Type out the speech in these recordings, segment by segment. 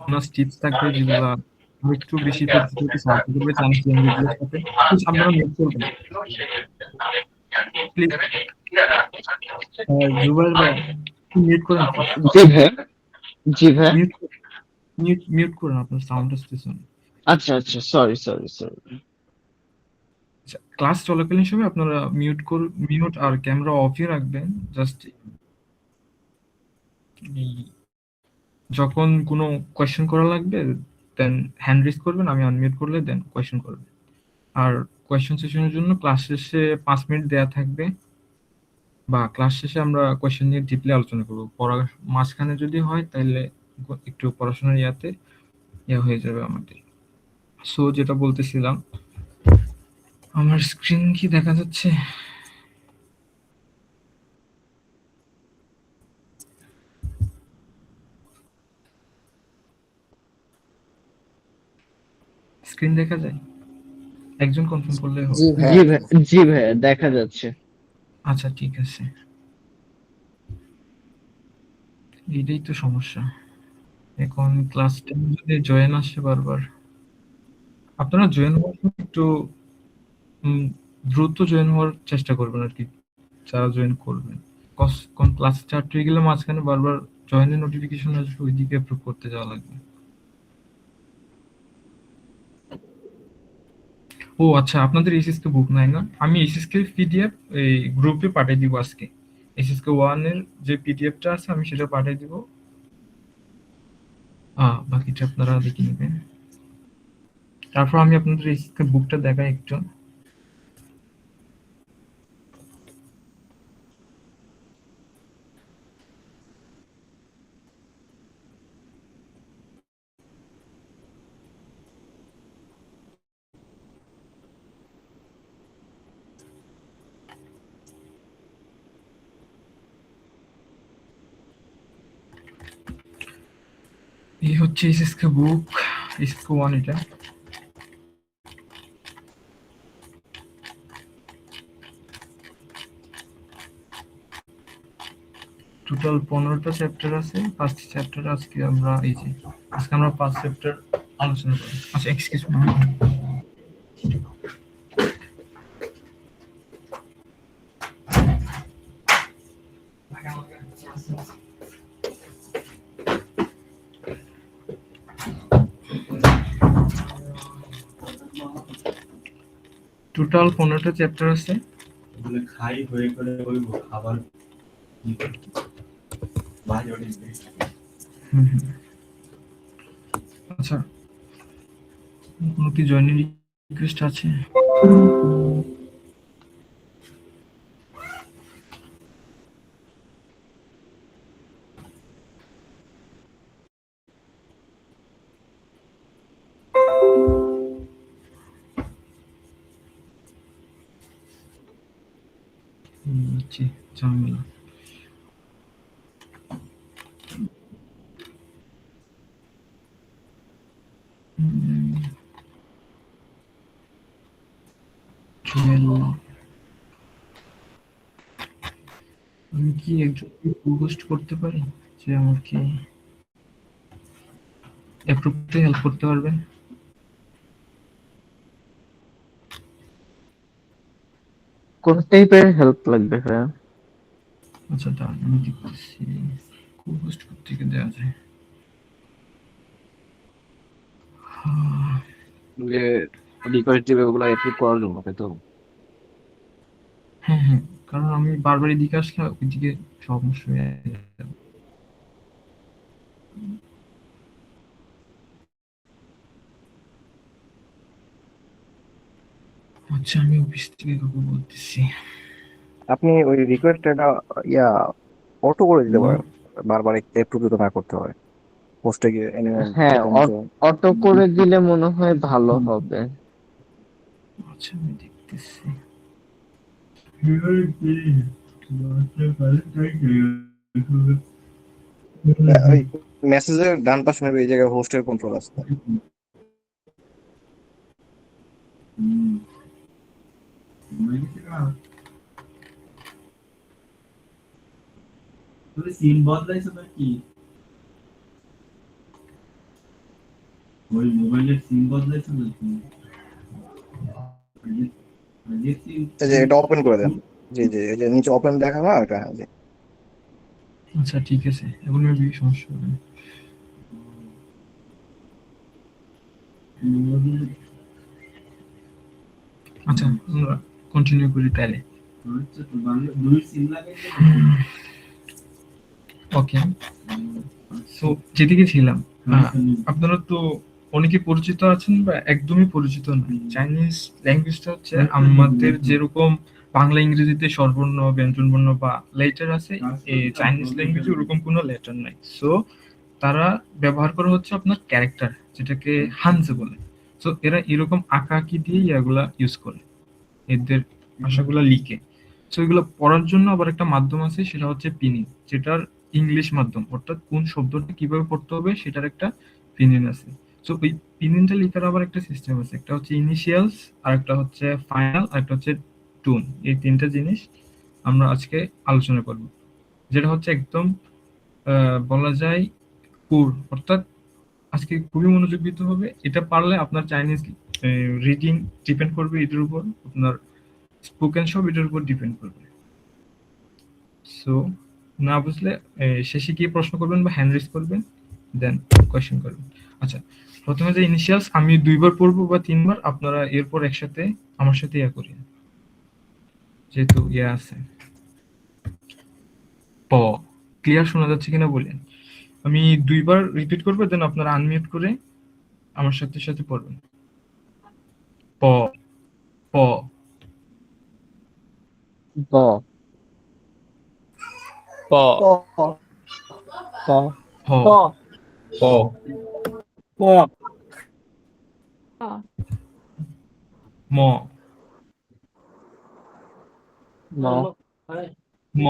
Bonus tips থাকবে যেগুলা একটু বেশি পরিচিত হতে সাহায্য করবে চান্স ল্যাঙ্গুয়েজের সাথে। প্লিজ আপনারা মিউট করবেন প্লিজ। জুবাইর ভাই মিউট করেন প্লিজ। জি ভাই, জি ভাই। মিউট মিউট করেন, আপনার সাউন্ড আসতেছে না। আচ্ছা আচ্ছা, সরি সরি সরি। আচ্ছা, ক্লাস চলাকালীন সময় আপনারা মিউট আর ক্যামেরা অফই রাখবেন। জাস্ট যখন কোনো কোয়েশ্চেন করা লাগবে দেন হ্যান্ড রেজ করবেন, আমি আনমিউট করলে দেন কোয়েশ্চেন করবেন। আর কোয়েশ্চেন সেশনের জন্য ক্লাস শেষে ৫ মিনিট দেয়া থাকবে, বা ক্লাস শেষে আমরা কোয়েশ্চেন নিয়ে ডিপলি আলোচনা করব। পড়ার মাঝখানে যদি হয় তাহলে একটু পড়াশোনার ইয়া হয়ে যাবে আমাদের। সো যেটা বলতেছিলাম, আমার স্ক্রিন কি দেখা যাচ্ছে? স্ক্রিন দেখা যায়? একজন কনফার্ম করলেই জি হবে। ভাইয়া। জি ভাই, জি ভাই, দেখা যাচ্ছে। আচ্ছা ঠিক আছে, এটাই তো সমস্যা। এখন ক্লাস 10 যদি জয়েন আসে বারবার, আপনারা জয়েন হওয়ার সময় একটু উম, দ্রুত জয়েন হওয়ার চেষ্টা করবেন আর কি, যারা জয়েন করবেন। কোন ক্লাস স্টার্ট হয়ে গেলে মাঝখানে বারবার জয়েনের নোটিফিকেশন আসবে, ওইদিকে অ্যাপ্রুভ করতে যাওয়া লাগবে। ও আচ্ছা, আপনাদের এসএসকে বুক নাই না? আমি এসএসকে পিডিএফ এই গ্রুপে পাঠিয়ে দিব আজকে। এসএসকে 1 এর যে পিডিএফটা আছে আমি সেটা পাঠিয়ে দিব। বাকিটা আপনারা দেখে নেবেন। তারপর আমি আপনাদের এসএসকে বুকটা দেখাই একটু। এই হচ্ছে এসএসকে বুক, এসএসকে 1 এটা। টোটাল 15টা চ্যাপ্টার আছে। 5টি চ্যাপ্টার আজকে আমরা আজকে আমরা 5 চ্যাপ্টার আলোচনা করব। আচ্ছা এক্সকিউজ মি। টোটাল 15টা চ্যাপ্টার আছে। খাই হয়ে করে বলবো খাবার ভাই অনেক বেশি। আচ্ছা, কোনো কি জয়েনিং রিকোয়েস্ট আছে? জি, ঝামেলা। ঝামেলা। আমি কি একজনকে পোস্ট করতে পারি যে আমাকে অ্যাপ্রুভতে হেল্প করতে পারবেন? কোন টাইপের হেল্প লাগবে ভাইয়া? আচ্ছা দাঁড়ান, আমি দেখতেছি পোস্ট করতে দেওয়া যায়। যে রিকোয়েস্ট দিবে ওগুলো অ্যাপ্রুভ করার জন্য, তাই তো? হ্যাঁ হ্যাঁ, কারণ আমি বারবার এদিকে আসলে ওইদিকে সমস্যা হয়ে যাবে। আচ্ছা, আমি অফিস থেকে কাউকে বলতেছি। আপনি ওই রিকোয়েস্টটা ইয়া অটো করে দিতে পারেন, বারবার অ্যাপ্রুভ তো না করতে হয়। পোস্টে গিয়ে অ্যানিমেল হ্যাঁ, দেখেন যে অটো করে দিলে মনে হয় ভালো হবে। আচ্ছা আমি দেখতেছি। ওই মেসেজের ডান পাশে নেবে এই জায়গায় হোস্টের কন্ট্রোল আছে। সিন বদলাইছো নাকি? ওই মোবাইলের সিম বদলাইছো না তুমি? আগে সিম এই যে এটা ওপেন করে দেন। জি জি, এই যে নিচে ওপেন দেখা না এটা, জি। আচ্ছা ঠিক আছে, এখন মেবি সমস্যা হবে না। আচ্ছা আমরা কন্টিনিউ করি তাহলে। আচ্ছা তো বাংলা দুই সিম লাগাইছো? ওকে, সো যেদিকে ছিলাম, আপনারা তো অনেকে পরিচিত আছেন বা একদমই পরিচিত না। চাইনিজ ল্যাঙ্গুয়েজটা হচ্ছে আমাদের যেরকম বাংলা ইংরেজিতে স্বরবর্ণ ব্যঞ্জনবর্ণ বা লেটার আছে, এই চাইনিজ ল্যাঙ্গুয়েজে ওরকম কোনো লেটার নাই। সো তারা ব্যবহার করা হচ্ছে আপনার ক্যারেক্টার, যেটাকে হানজে বলে। সো এরা এরকম আঁকা আঁকি দিয়ে এগুলা ইউজ করে, এদের ভাষাগুলো লিখে। সো এগুলো পড়ার জন্য আবার একটা মাধ্যম আছে, সেটা হচ্ছে পিনিন, যেটার ইংলিশ মাধ্যম, অর্থাৎ কোন শব্দটা কিভাবে পড়তে হবে সেটার একটা পিনিন আছে। সো ওই পিনিনটা লেখার আবার একটা সিস্টেম আছে, একটা হচ্ছে ইনিশিয়ালস, আর একটা হচ্ছে ফাইনাল, আর একটা হচ্ছে টুন। এই তিনটা জিনিস আমরা আজকে আলোচনা করব, যেটা হচ্ছে একদম বলা যায় কোর, অর্থাৎ আজকে খুবই মনোযোগ দিতে হবে। এটা পারলে আপনার চাইনিজ রিডিং ডিপেন্ড করবে এটার উপর, আপনার স্পোকেন সব এটার উপর ডিপেন্ড করবে। সো না বুঝলে শেষে গিয়ে প্রশ্ন করবেন বা হ্যান্ড রেজ করবেন, দেন কোয়েশ্চেন করবেন। আচ্ছা, প্রথমে যে ইনিশিয়ালস আমি দুইবার পড়বো বা তিনবার, আপনারা এরপর একসাথে আমার সাথে ইয়া করেন, যেহেতু ইয়া আছে। প, ক্লিয়ার শোনা যাচ্ছে কিনা বলেন। আমি দুইবার রিপিট করবো, দেন আপনারা আনমিউট করে আমার সাথে সাথে পড়বেন। প, প, ব প প হ, প প প ম, ম ম,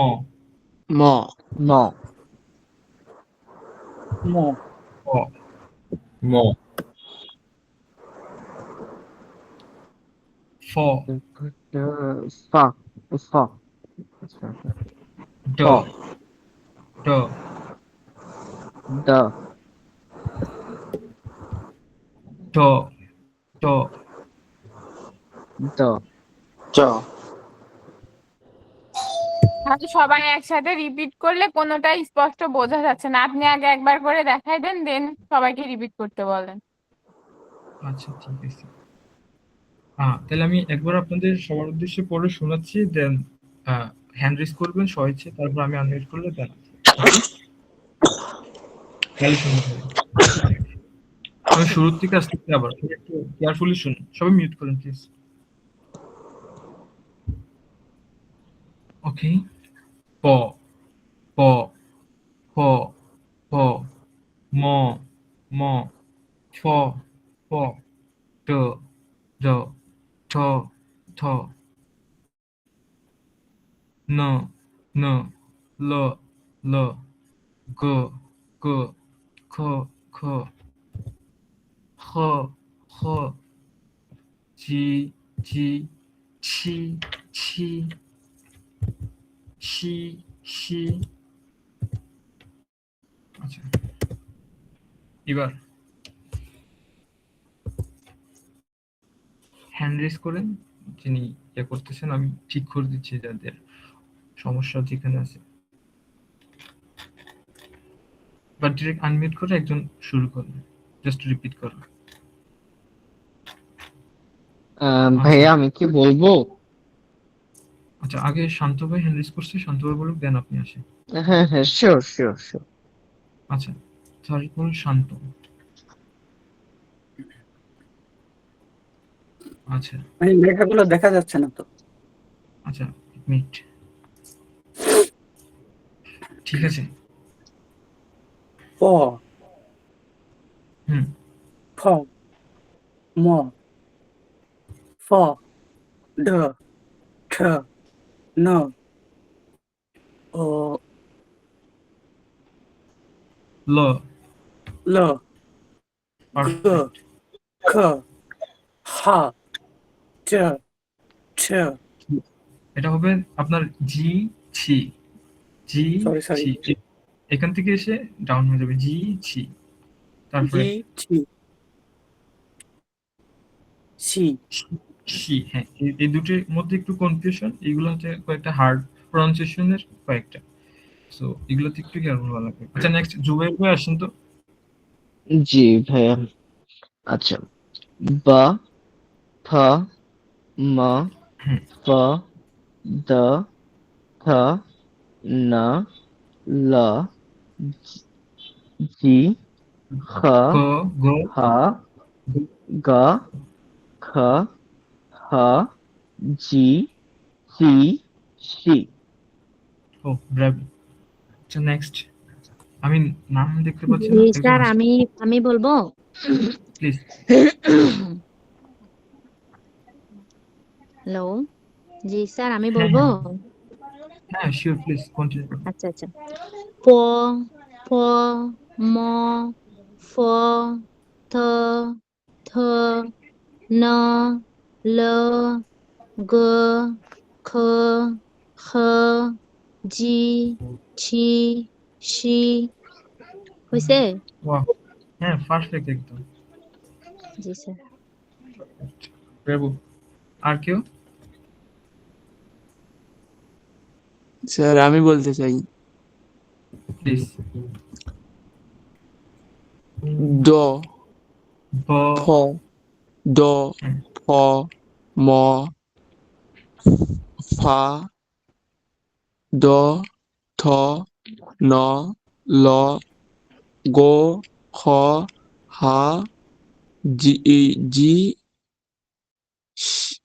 ম ম ম প, ম ফ, ফা ফা ড, ড, দ ট, ট, দ চ তাহলে সবাই একসাথে রিপিট করলে কোনোটাই স্পষ্ট বোঝা যাচ্ছে না। আপনি আগে একবার করে দেখাই দেন, দেন সবাইকে রিপিট করতে বলেন। আচ্ছা ঠিক আছে। তাহলে আমি একবার আপনাদের সবার উদ্দেশ্যে পড়ে শোনাচ্ছি, দেন হ্যান্ড রেজ করবেন সবাইছে, তারপর আমি আনমিউট করলে দেন। ওকে, তাহলে শুনুন সবাই। আমি শুরুর থেকে আসতে আবার একটু কেয়ারফুলি শুনুন, সবাই মিউট করেন প্লিজ। ওকে, প, প, প, প, ম, ম, ফ, ফ, ড, ড, ঠ, ঠ, ন, ন, ল, ল, গ, গ, খ, খ, খ, খ, জি, জি, ছি, ছি, শি, শি। আচ্ছা, এবার হ্যান্ড রেজ করেন যিনি ইয়ে করতেছেন, আমি ঠিক করে দিচ্ছি যাদের সমস্যা যেখানে আছে। বা ডিরেক্ট আনমিউট করে একজন শুরু করুন, জাস্ট রিপিট করুন। ভাইয়া আমি কি বলবো? আচ্ছা, আগে শান্ত ভাই হ্যান্ড রেজ করছে, শান্ত ভাই বলুক, দেন আপনি আসেন। হ্যাঁ হ্যাঁ, শিওর শিওর শিওর। আচ্ছা, তারপর শান্ত। আচ্ছা, মানে লেখাগুলো দেখা যাচ্ছে না তো। আচ্ছা, এক মিনিট, ঠিক আছে। প হুম, ফ ম ফ ড ঠ ন ও ল, ল গ পারফেক্ট। খ হ চ ছ এটা হবে আপনার জি, ছি, জি, সরি সরি ছি। এখান থেকে এসে ডাউন হয়ে যাবে জি, ছি, তারপরে জি ছি শি শি, হ্যাঁ, এই দুটির মধ্যে একটু কনফিউশন, এগুলো হচ্ছে কয়েকটা হার্ড প্রনাউন্সিয়েশনের কয়েকটা, সো এগুলোতে একটু কেয়ারফুল হওয়া লাগবে। আচ্ছা, নেক্সট জুবাইর ভাই আসেন তো। জি ভাইয়া। আচ্ছা, বা, ফা, মা, হুম। ফ, দা, থা, না, লা, জি, খা, গ, গ, হা, গা, খা, হা, জি, সি, শি। ও ব্রাভো। আচ্ছা, নেক্সট। আমি নাম দেখতে পাচ্ছি জি না, একজন স্যার, আসেন আমি বলবো। প্লিজ। হ্যালো, জি স্যার, আমি হ্যাঁ, বলবো। হ্যাঁ, শিওর, প্লিজ কন্টিনিউ করুন। আচ্ছা আচ্ছা, প, ফ, ম, ফ, থ, থ, ন, ল, গ, খ, খ, জি, ছি, সি। হয়েছে? বাহ, হ্যাঁ, পারফেক্ট একদম। জি স্যার। ব্রাভো। আর কেউ? স্যার আমি বলতে চাই প্লিজ। ড ব, ফ ড হুম, ফ ম ফা দ থ ন ল গ খ হা জি জি শ-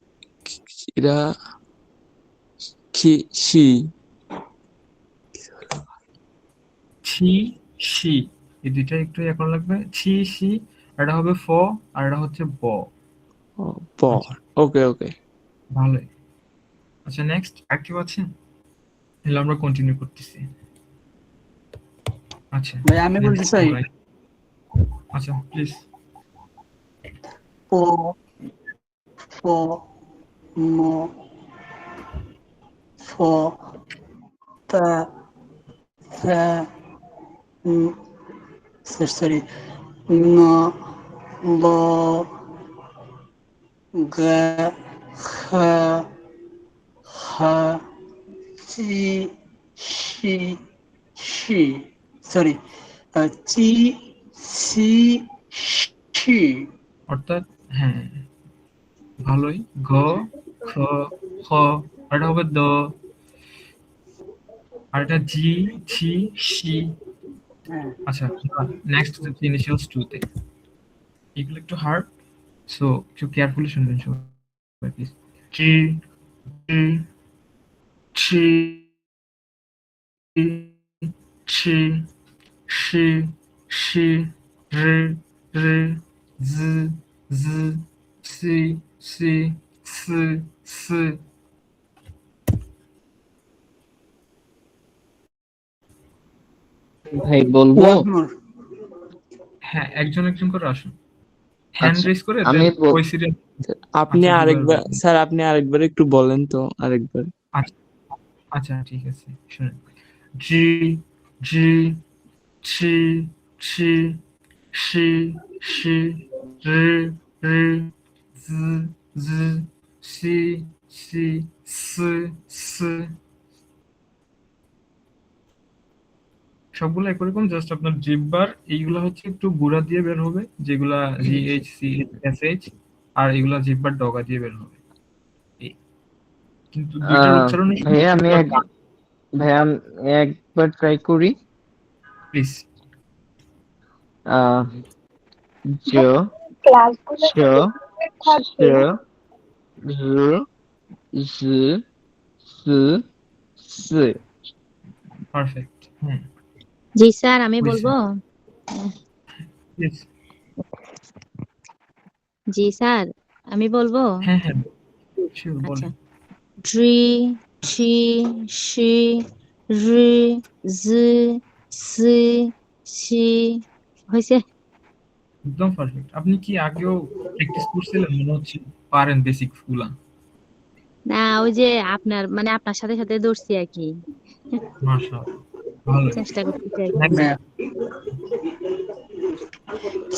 এরা সি ছি, সি, এই দুইটা একটু এখন লাগবে। ছি, সি, আর এটা হবে ফ, আর এটা হচ্ছে ব। প আচ্ছা, ওকে ওকে ভালোই। আচ্ছা, নেক্সট আর কেউ আছেন? তাহলে আমরা কন্টিনিউ করতেছি। আচ্ছা, ভাই আমি নেন, বলতে চাই right. আচ্ছা, প্লিজ। প ফ ম ফ তা থা সরি ন ল গা খা হা চি শি শি সরি চি সি শি। অর্থাৎ হ্যাঁ, ভালোই। ঘ, খ, খ, আর এটা হবে দ, আর এটা জি, ছি, সি। হ্যাঁ, আচ্ছা, নেক্সট হচ্ছে ইনিশিয়ালস টু তে। এগুলো একটু হার্ড, সো একটু কেয়ারফুলি শুনবেন সবাই প্লিজ। জি, জি, ছি, ছি, সি, সি, রে, রে, জ, জ, সি, সি, স, স। ভাই বলবো। One more. হ্যাঁ, একজন একজন করে আসুন, হ্যান্ড আচ্ছা, রেজ করে আমি দেন ওই সিরিয়াল। আপনি আচ্ছা, জুবাইর আরেকবার ভাই। স্যার আপনি আরেকবার একটু বলেন তো আরেকবার আচ্ছা, আচ্ছা, ঠিক আছে, শুনুন। জি, জি, ছি, ছি, সি, সি, রে, রে, জ, জ, সি, সি, স, স। সবগুলো একই রকম, জাস্ট আপনার জিহ্বার এইগুলা হচ্ছে একটু গুড়া দিয়ে বের হবে, যেগুলা Z H C S H, আর এগুলা জিহ্বার ডগা দিয়ে বের হবে। এই, কিন্তু দুইটার উচ্চারণ ভাইয়া ভাইয়া আমি একবার ট্রাই করি। প্লিজ। আহ, জ, শ, শ, র, জ, স, স। পারফেক্ট। হুম, জি স্যার, আমি হয়েছে। বলবো। প্লিজ। জি স্যার, আমি বলবো। হ্যাঁ, হ্যাঁ, শিওর, আচ্ছা, বলেন। ড্রি, ছি, সি, রি, জি, সি, সি। হয়েছে? একদম পারফেক্ট। আপনি কি আগেও প্র্যাকটিস করছিলেন? মনে হচ্ছে পারেন বেসিক গুলা। না, ওই যে আপনার সাথে সাথে দৌড়ছি আর কি, মাশাআল্লাহ, ভালোই। চেষ্টা করতেছি আর কি। নেক্সট। ভাইয়া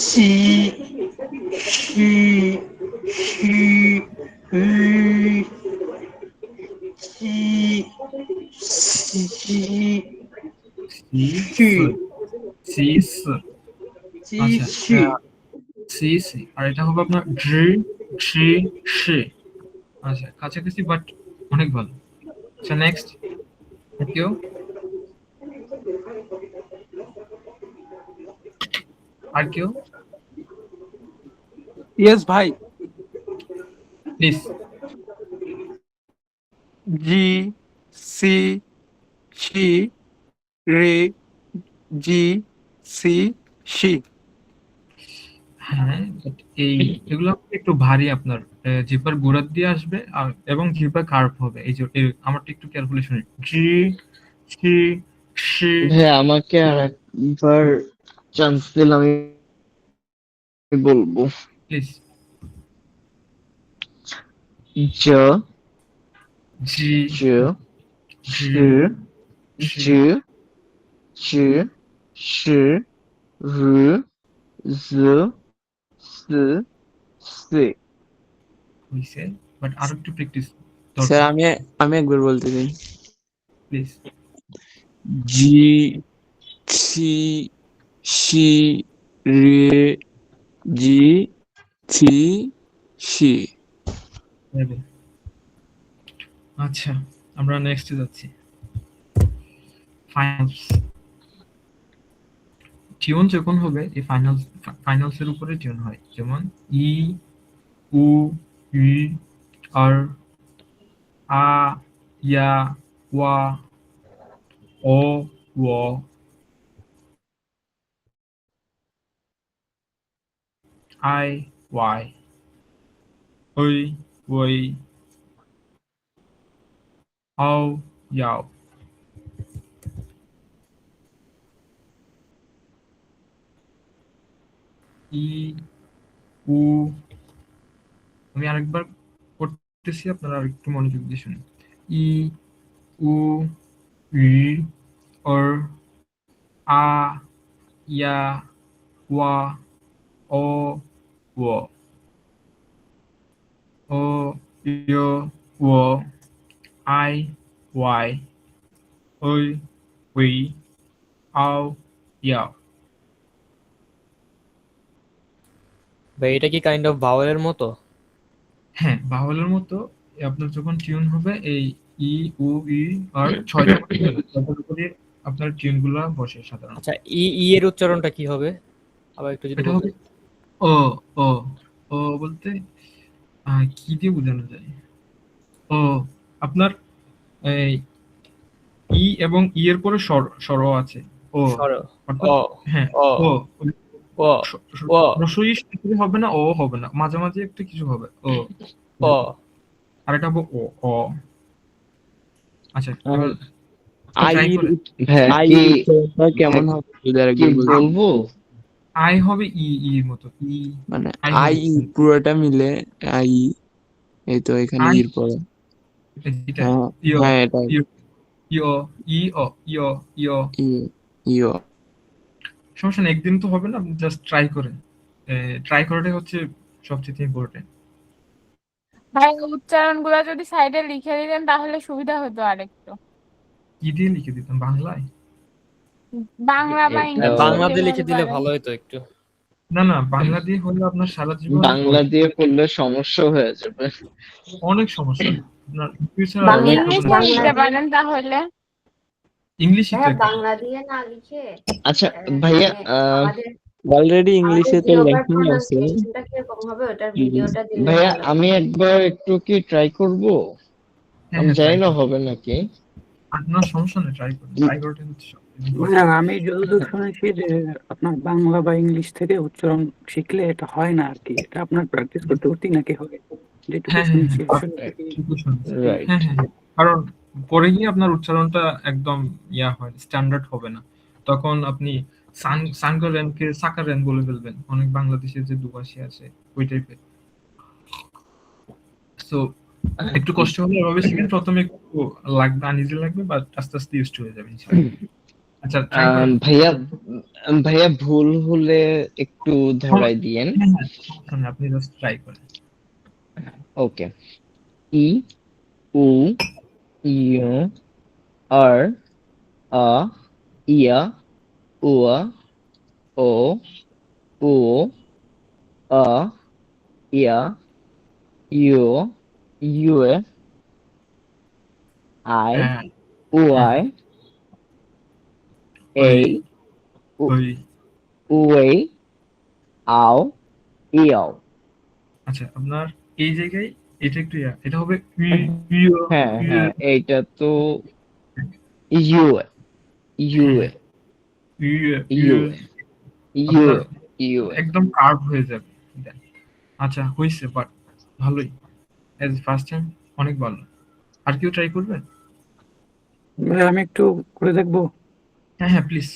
চি শি শি রি চি সি সি সি চি আচ্ছা সি সি আর এটা হবে আপনার জি জি সি। আচ্ছা কাছাকাছি বাট অনেক ভালো। আচ্ছা নেক্সট কেউ আর কেউ ইয়েস ভাই প্লিজ। জি সি সি রে জি সি সি হ্যাঁ but এগুলো একটু ভারী আপনার জিহ্বার গোড়ার দিয়ে আসবে আর এবং জিহ্বা কার্ভ হবে। এই যে আমারটা একটু কেয়ারফুলি শুনি। জি সি সি ভাইয়া আমাকে আর একবার চান্স দিলে আমি বলবো। প্লিজ। জ জি জ শ জ চ শ র জ স সে। হইছে বাট আরো একটু প্র্যাকটিস স্যার দরকার আমি একবার বলতে দিন। প্লিজ। জি সি সি রে জি সি সি। আচ্ছা আমরা নেক্সটে যাচ্ছি। ফাইনালস টিউন যখন হবে এই ফাইনালস এর উপরে টিউন হয়, যেমন ই উ ই আর আ ইয়া ওয়া ও ও আই ওয়াই ওই ওই আও ইয়াও। ই উ আমি আরেকবার করতেছি, আপনারা আরেকটু মনোযোগ দিয়ে শুনুন। ই উ ই আর আ ইয়া ওয়া ও ও ও ইয় ও আই ওয়াই ওই উই আও ইয়াও। ভাই এটা কি কাইন্ড অফ ভাওয়েলের মতো? হ্যাঁ বাহুলের মতো। আপনার যখন টিউন হবে এই ই উ ই আর ছয়টার উপরে আপনার টিউন গুলা বসে সাধারণত। আচ্ছা ই এর উচ্চারণটা কি হবে আবার একটু যদি এটা হবে বলতেন। ও ও ও বলতে কি দিয়ে বোঝানো যায়? ও আপনার এই ই এবং ই এর পরে স্বর আছে ও, স্বর অর্থাৎ অ হ্যাঁ অ ও ও ও রসই শুরু হবে না, ও হবে না, মাঝে মাঝে একটা কিছু হবে ও ও। আর এটা হবে ও অ। আচ্ছা এবার আই ট্রাই করে। ভাইয়া আই কি উচ্চারণটা কেমন হবে যদি কি আরেকবার বলতেন? বলবো? আই হবে ই এর মতো ই। মানে আই আই হবে পুরোটা মিলে আই, এই তো এখানে আই ইর পরে। এটা হ্যাঁ ইয় হ্যাঁ এটা ইয় ইয় ইয় ইয় ইয়। ই ইও। সমস্যা নেই, একদিন তো হবে না, জাস্ট ট্রাই করেন। ট্রাই করাটাই হচ্ছে সবচেয়ে ইম্পর্টেন্ট। ভাই উচ্চারণগুলো যদি সাইডে লিখে দিতেন তাহলে সুবিধা হতো আরেকটু। কি দিয়ে লিখে দিতাম? বাংলায়? বাংলা বা এটা ইংলিশে বাংলাতে লিখে যেভাবে দিলে পারেন। ভালো হতো একটু। না না বাংলা দিয়ে হলে আপনার সারা জীবন বাংলা দিয়ে করলে সমস্যা হয়ে যাবে। অনেক সমস্যা। আপনার ফিউচার আর অনেক হবে না। ইংলিশে লিখতে পারেন তাহলে। ইংলিশই তো একটা। বাংলা দিয়ে না লিখে আচ্ছা ভাইয়া আমাদের অলরেডি ইংলিশে তো জিওবার লেখাই আছে। প্রনাউন্সিয়েশনটা কিরকম হবে ওটার ভিডিওটা দিলে ভাইয়া ভালো। আমি একবার একটু কি ট্রাই করব? হ্যাঁ আমি হ্যাঁ জানি ট্রাই না করুন, হবে নাকি। আপনার সমস্যা নেই, ট্রাই করুন। ট্রাই করাটাই হচ্ছে সবচেয়ে important। হ্যাঁ, আমি যতদূর শুনেছি যে আপনার বাংলা বা ইংলিশ থেকে উচ্চারণ শিখলে এটা হয় না আর কি, এটা আপনার প্র্যাকটিস করতে করতেই নাকি হয়, যেটুকু হ্যাঁ হ্যাঁ শুনেছি হ্যাঁ আসলে কি। ঠিকই শুনছেন। রাইট। হ্যাঁ হ্যাঁ হ্যাঁ। কারণ পরে গিয়ে আপনার উচ্চারণটা একদম হয়, স্ট্যান্ডার্ড হবে না। তখন আপনি সানগারেনকে সাকারেন বলে ফেলবেন, অনেক বাংলাদেশের যে দুভাষী আছে ওই টাইপের। সো একটু কষ্ট হলে এভাবে শিখেন, প্রথমে একটু লাগবে, আনইজি লাগবে, বাট আস্তে আস্তে ইউজড হয়ে যাবে ইনশাআল্লাহ। আচ্ছা ট্রাই করেন। ভাইয়া ভাইয়া ভুল হলে একটু ধরাই দিয়েন। হ্যাঁ হ্যাঁ সমস্যা নেই, আপনি জাস্ট ট্রাই করেন। ওকে, ই উ ইউ আর আ ইয়া উয়া ও উ আ ইয়া ইউ ইউএ আই হ্যাঁ উআই ওই এই ওই উই আও ইয়াও। আচ্ছা আপনার এই জায়গায় এটা একটু এটা হবে ইউ হ্যাঁ হ্যাঁ, এইটা তো ইউএ ইউএ ইউ ইউএ আপনার ইউএ ইউএ। একদম কার্ভ হয়ে যাবে। আচ্ছা হয়েছে, বাট ভালোই, এজ ফার্স্ট টাইম অনেক ভালো। আর কেউ ট্রাই করবেন? ভাই আমি একটু করে দেখবো। হ্যাঁ হ্যাঁ প্লিজ।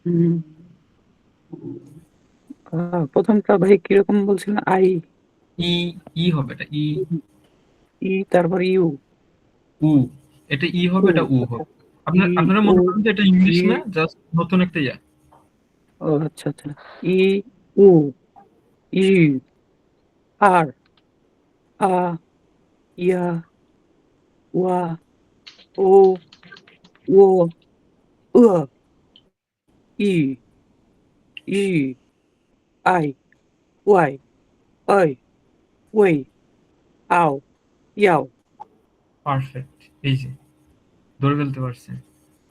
হুম, প্রথমটা ভাই কিরকম বলছিলেন? আই ই ই হবে, এটা ই ই তারপর ইউ উ, এটা ই হবে, উ এটা উ হবে। ই আপনারা উ মনে করেন যে এটা ইংলিশ ই না, জাস্ট নতুন একটা ইয়া। ও আচ্ছা আচ্ছা, ই উ ই আর আ ইয়া ওয়া ও ও উ ই ই আই ওয়াই ওই ওই আও ইয়াও। পারফেক্ট, এই যে ধরে ফেলতে পারছেন।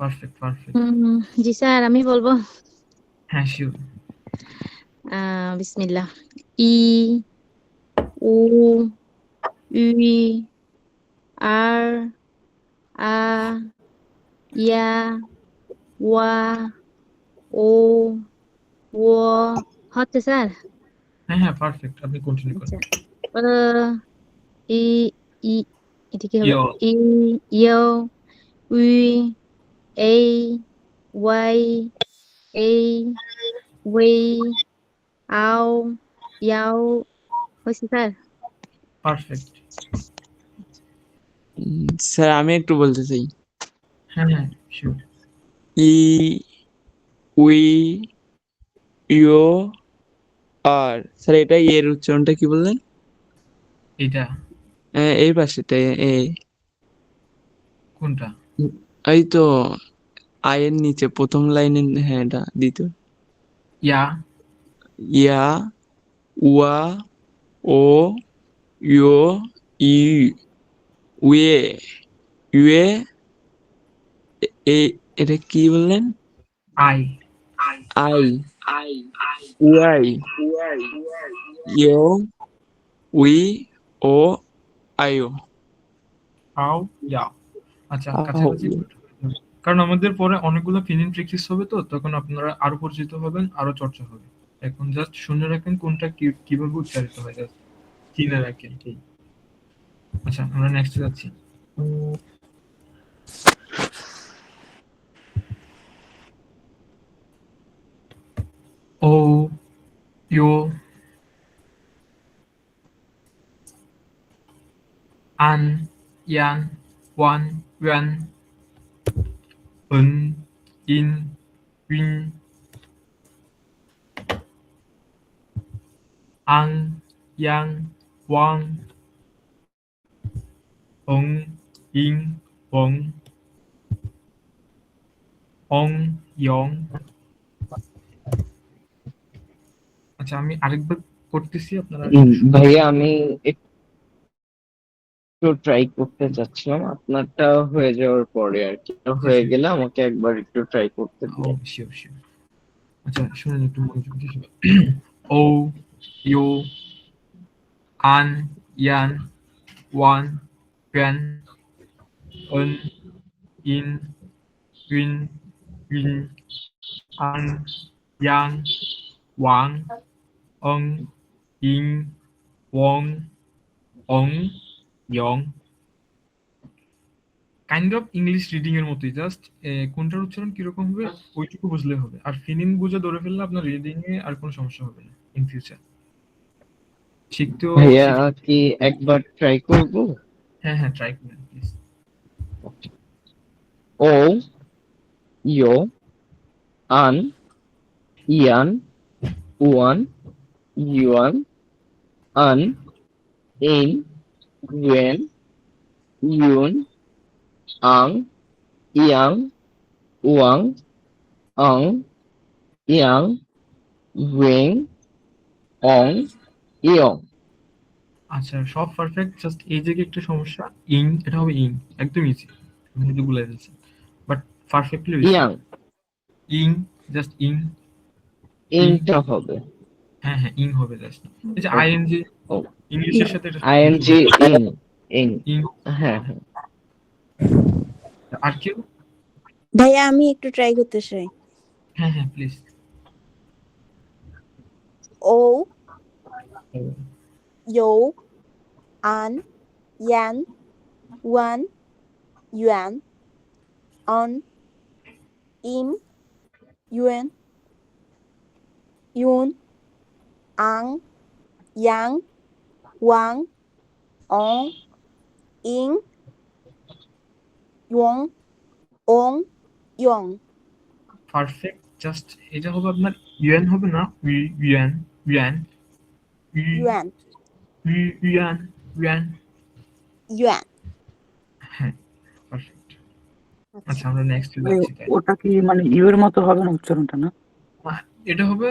Perfect perfect. জি স্যার, আমি বলবো। হ্যাঁ শিওর। বিসমিল্লাহ। ই উ ই আর আ ইয়া ওয়া ও ও হচ্ছে স্যার। হ্যাঁ হ্যাঁ পারফেক্ট, আপনি কন্টিনিউ করেন। আচ্ছা, ই ই এটা কি হবে? ইয়ো ই ইয়ো উই এই ওয়াই এই ওই আও ইয়াও হয়েছে স্যার। পারফেক্ট। স্যার আমি একটু বলতে চাই। হ্যাঁ হ্যাঁ শিওর। ই উই ইউ আর, স্যার এটা এর উচ্চারণটা কি বললেন? এটা এই পাশেটা এ, কোনটা? এই তো আয়ের নিচে প্রথম লাইনে, হ্যাঁ এটা দ্বিতীয়। ইয়া ইয়া উয়া ও ইউ ই উয়ে ইউয়ে এটা কি বললেন? আই আই উয়াই ইউ উই ও আইও আও ইয়াও। আচ্ছা আও। কাছাকাছি, কারণ আমাদের পরে অনেকগুলো ফিলিং প্র্যাকটিস হবে, তো তখন আপনারা আরো পরিচিত হবেন, আরো চর্চা হবে। এখন জাস্ট শুনে রাখেন কোনটা কিভাবে উচ্চারিত হয়, জাস্ট চিনে রাখেন এই। আচ্ছা আমরা নেক্সট যাচ্ছি। ও ইউ আন ইয়ান ওয়ান ওয়ান 은 인 윈 앙 양 왕 엉 잉 웡 엉 영। আচ্ছা আমি আরেকবার করতেছি, আপনারা ভাইয়া আমি একটু ট্রাই করতে চাচ্ছিলাম, আপনারটা হয়ে যাওয়ার পরে আর কি, হয়ে গেলে আমাকে একবার একটু ট্রাই করতে দিন। Sure sure. আচ্ছা শুনুন একটু মনোযোগ দিয়ে শুনুন। ও ইউ আন ইয়ান ওয়ান ওয়ান 은 인 윈 윈 앙 양 왕 엉 잉 웡 엉 영। কাইন্ড অফ ইংলিশ রিডিং এর মতোই, জাস্ট কোনটার উচ্চারণ কিরকম হবে ওইটুকু বুঝলে হবে। আর ফিনিং বুঝে ধরে ফেললে আপনার রিডিং এ আর কোনো সমস্যা হবে না ইন ফিউচার। শিখতেও ভাইয়া কি একবার ট্রাই করব? হ্যাঁ হ্যাঁ ট্রাই করবেন প্লিজ। ও ইউ আন ইয়ান ওয়ান ইউয়ান আন ইন, ইয়েন, ইউন, আং, ইয়াং, ওয়াং, অং, ইয়াং, ওয়েং, অং, ইয়ং। আচ্ছা সব পারফেক্ট, জাস্ট এই জায়গায় একটা সমস্যা, ইং এটা হবে ইং, একদম ইজি, আমি শুধু বলে দিচ্ছি, বাট পারফেক্টলি ইয়াং, ইং, জাস্ট ইং, ইংটা হবে। হ্যাঁ হ্যাঁ ইং হবে জাস্ট। এই যে Okay. আইএনজি ও ইংলিশের সাথে এটা আইএনজি, ইং, ইং। ইং। হ্যাঁ হ্যাঁ। আর কেউ? ভাইয়া আমি একটু ট্রাই করতে চাই। হ্যাঁ হ্যাঁ প্লিজ। ও, ইউ, আন, ইয়ান, ওয়ান, ইউয়ান, অন, ইন, ইউএন, ইউন, আং, ইয়াং, ওয়াং, অং, ইং, ইয়ং, ওং, ইয়ং। পারফেক্ট, জাস্ট এটা হবে আপনার ইউএন হবে না, UN, UN, yuan, UN, UN. Yuan. হ্যাঁ পারফেক্ট। আচ্ছা আমরা নেক্সট মানে যাচ্ছি তাই। ওটা কি মানে ইউ এর মতো হবে না উচ্চারণটা, না? এটা হবে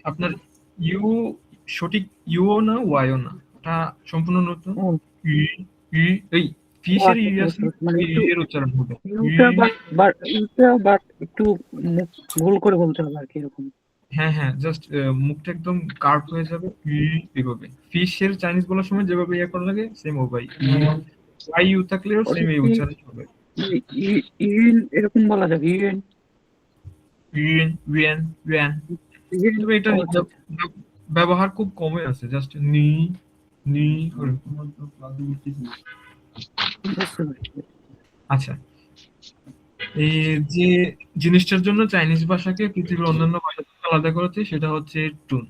আপনার ইউ, সঠিক ইউও না ওয়াইও না, এটা সম্পূর্ণ নতুন। ও, এই ফিশের আচ্ছা, ইউ আছে, মানে একটু এর উচ্চারণ হবে ইউটা বাট একটু মুখ ভুল করে বলতে হবে আর কি, এরকম। হ্যাঁ হ্যাঁ জাস্ট মুখটা একদম কার্ভ হয়ে যাবে এইভাবে। ফিশের চাইনিজ বলার সময় যেভাবে ইয়ে করা লাগে সেম ওভাবে, ওয়াই ইউ থাকলেও সেম এই উচ্চারণ হবে। ইউএন এরকম বলা যাবে, ইউএন, ইউএন, ইউএন, ইউএন। তবে এটা ব্যবহার খুব কমে আছে, জাস্ট নি নি ওরকম। আচ্ছা এই যে জিনিসটার জন্য চাইনিজ ভাষাকে পৃথিবীর অন্যান্য ভাষা থেকে আলাদা করেছে সেটা হচ্ছে টুন।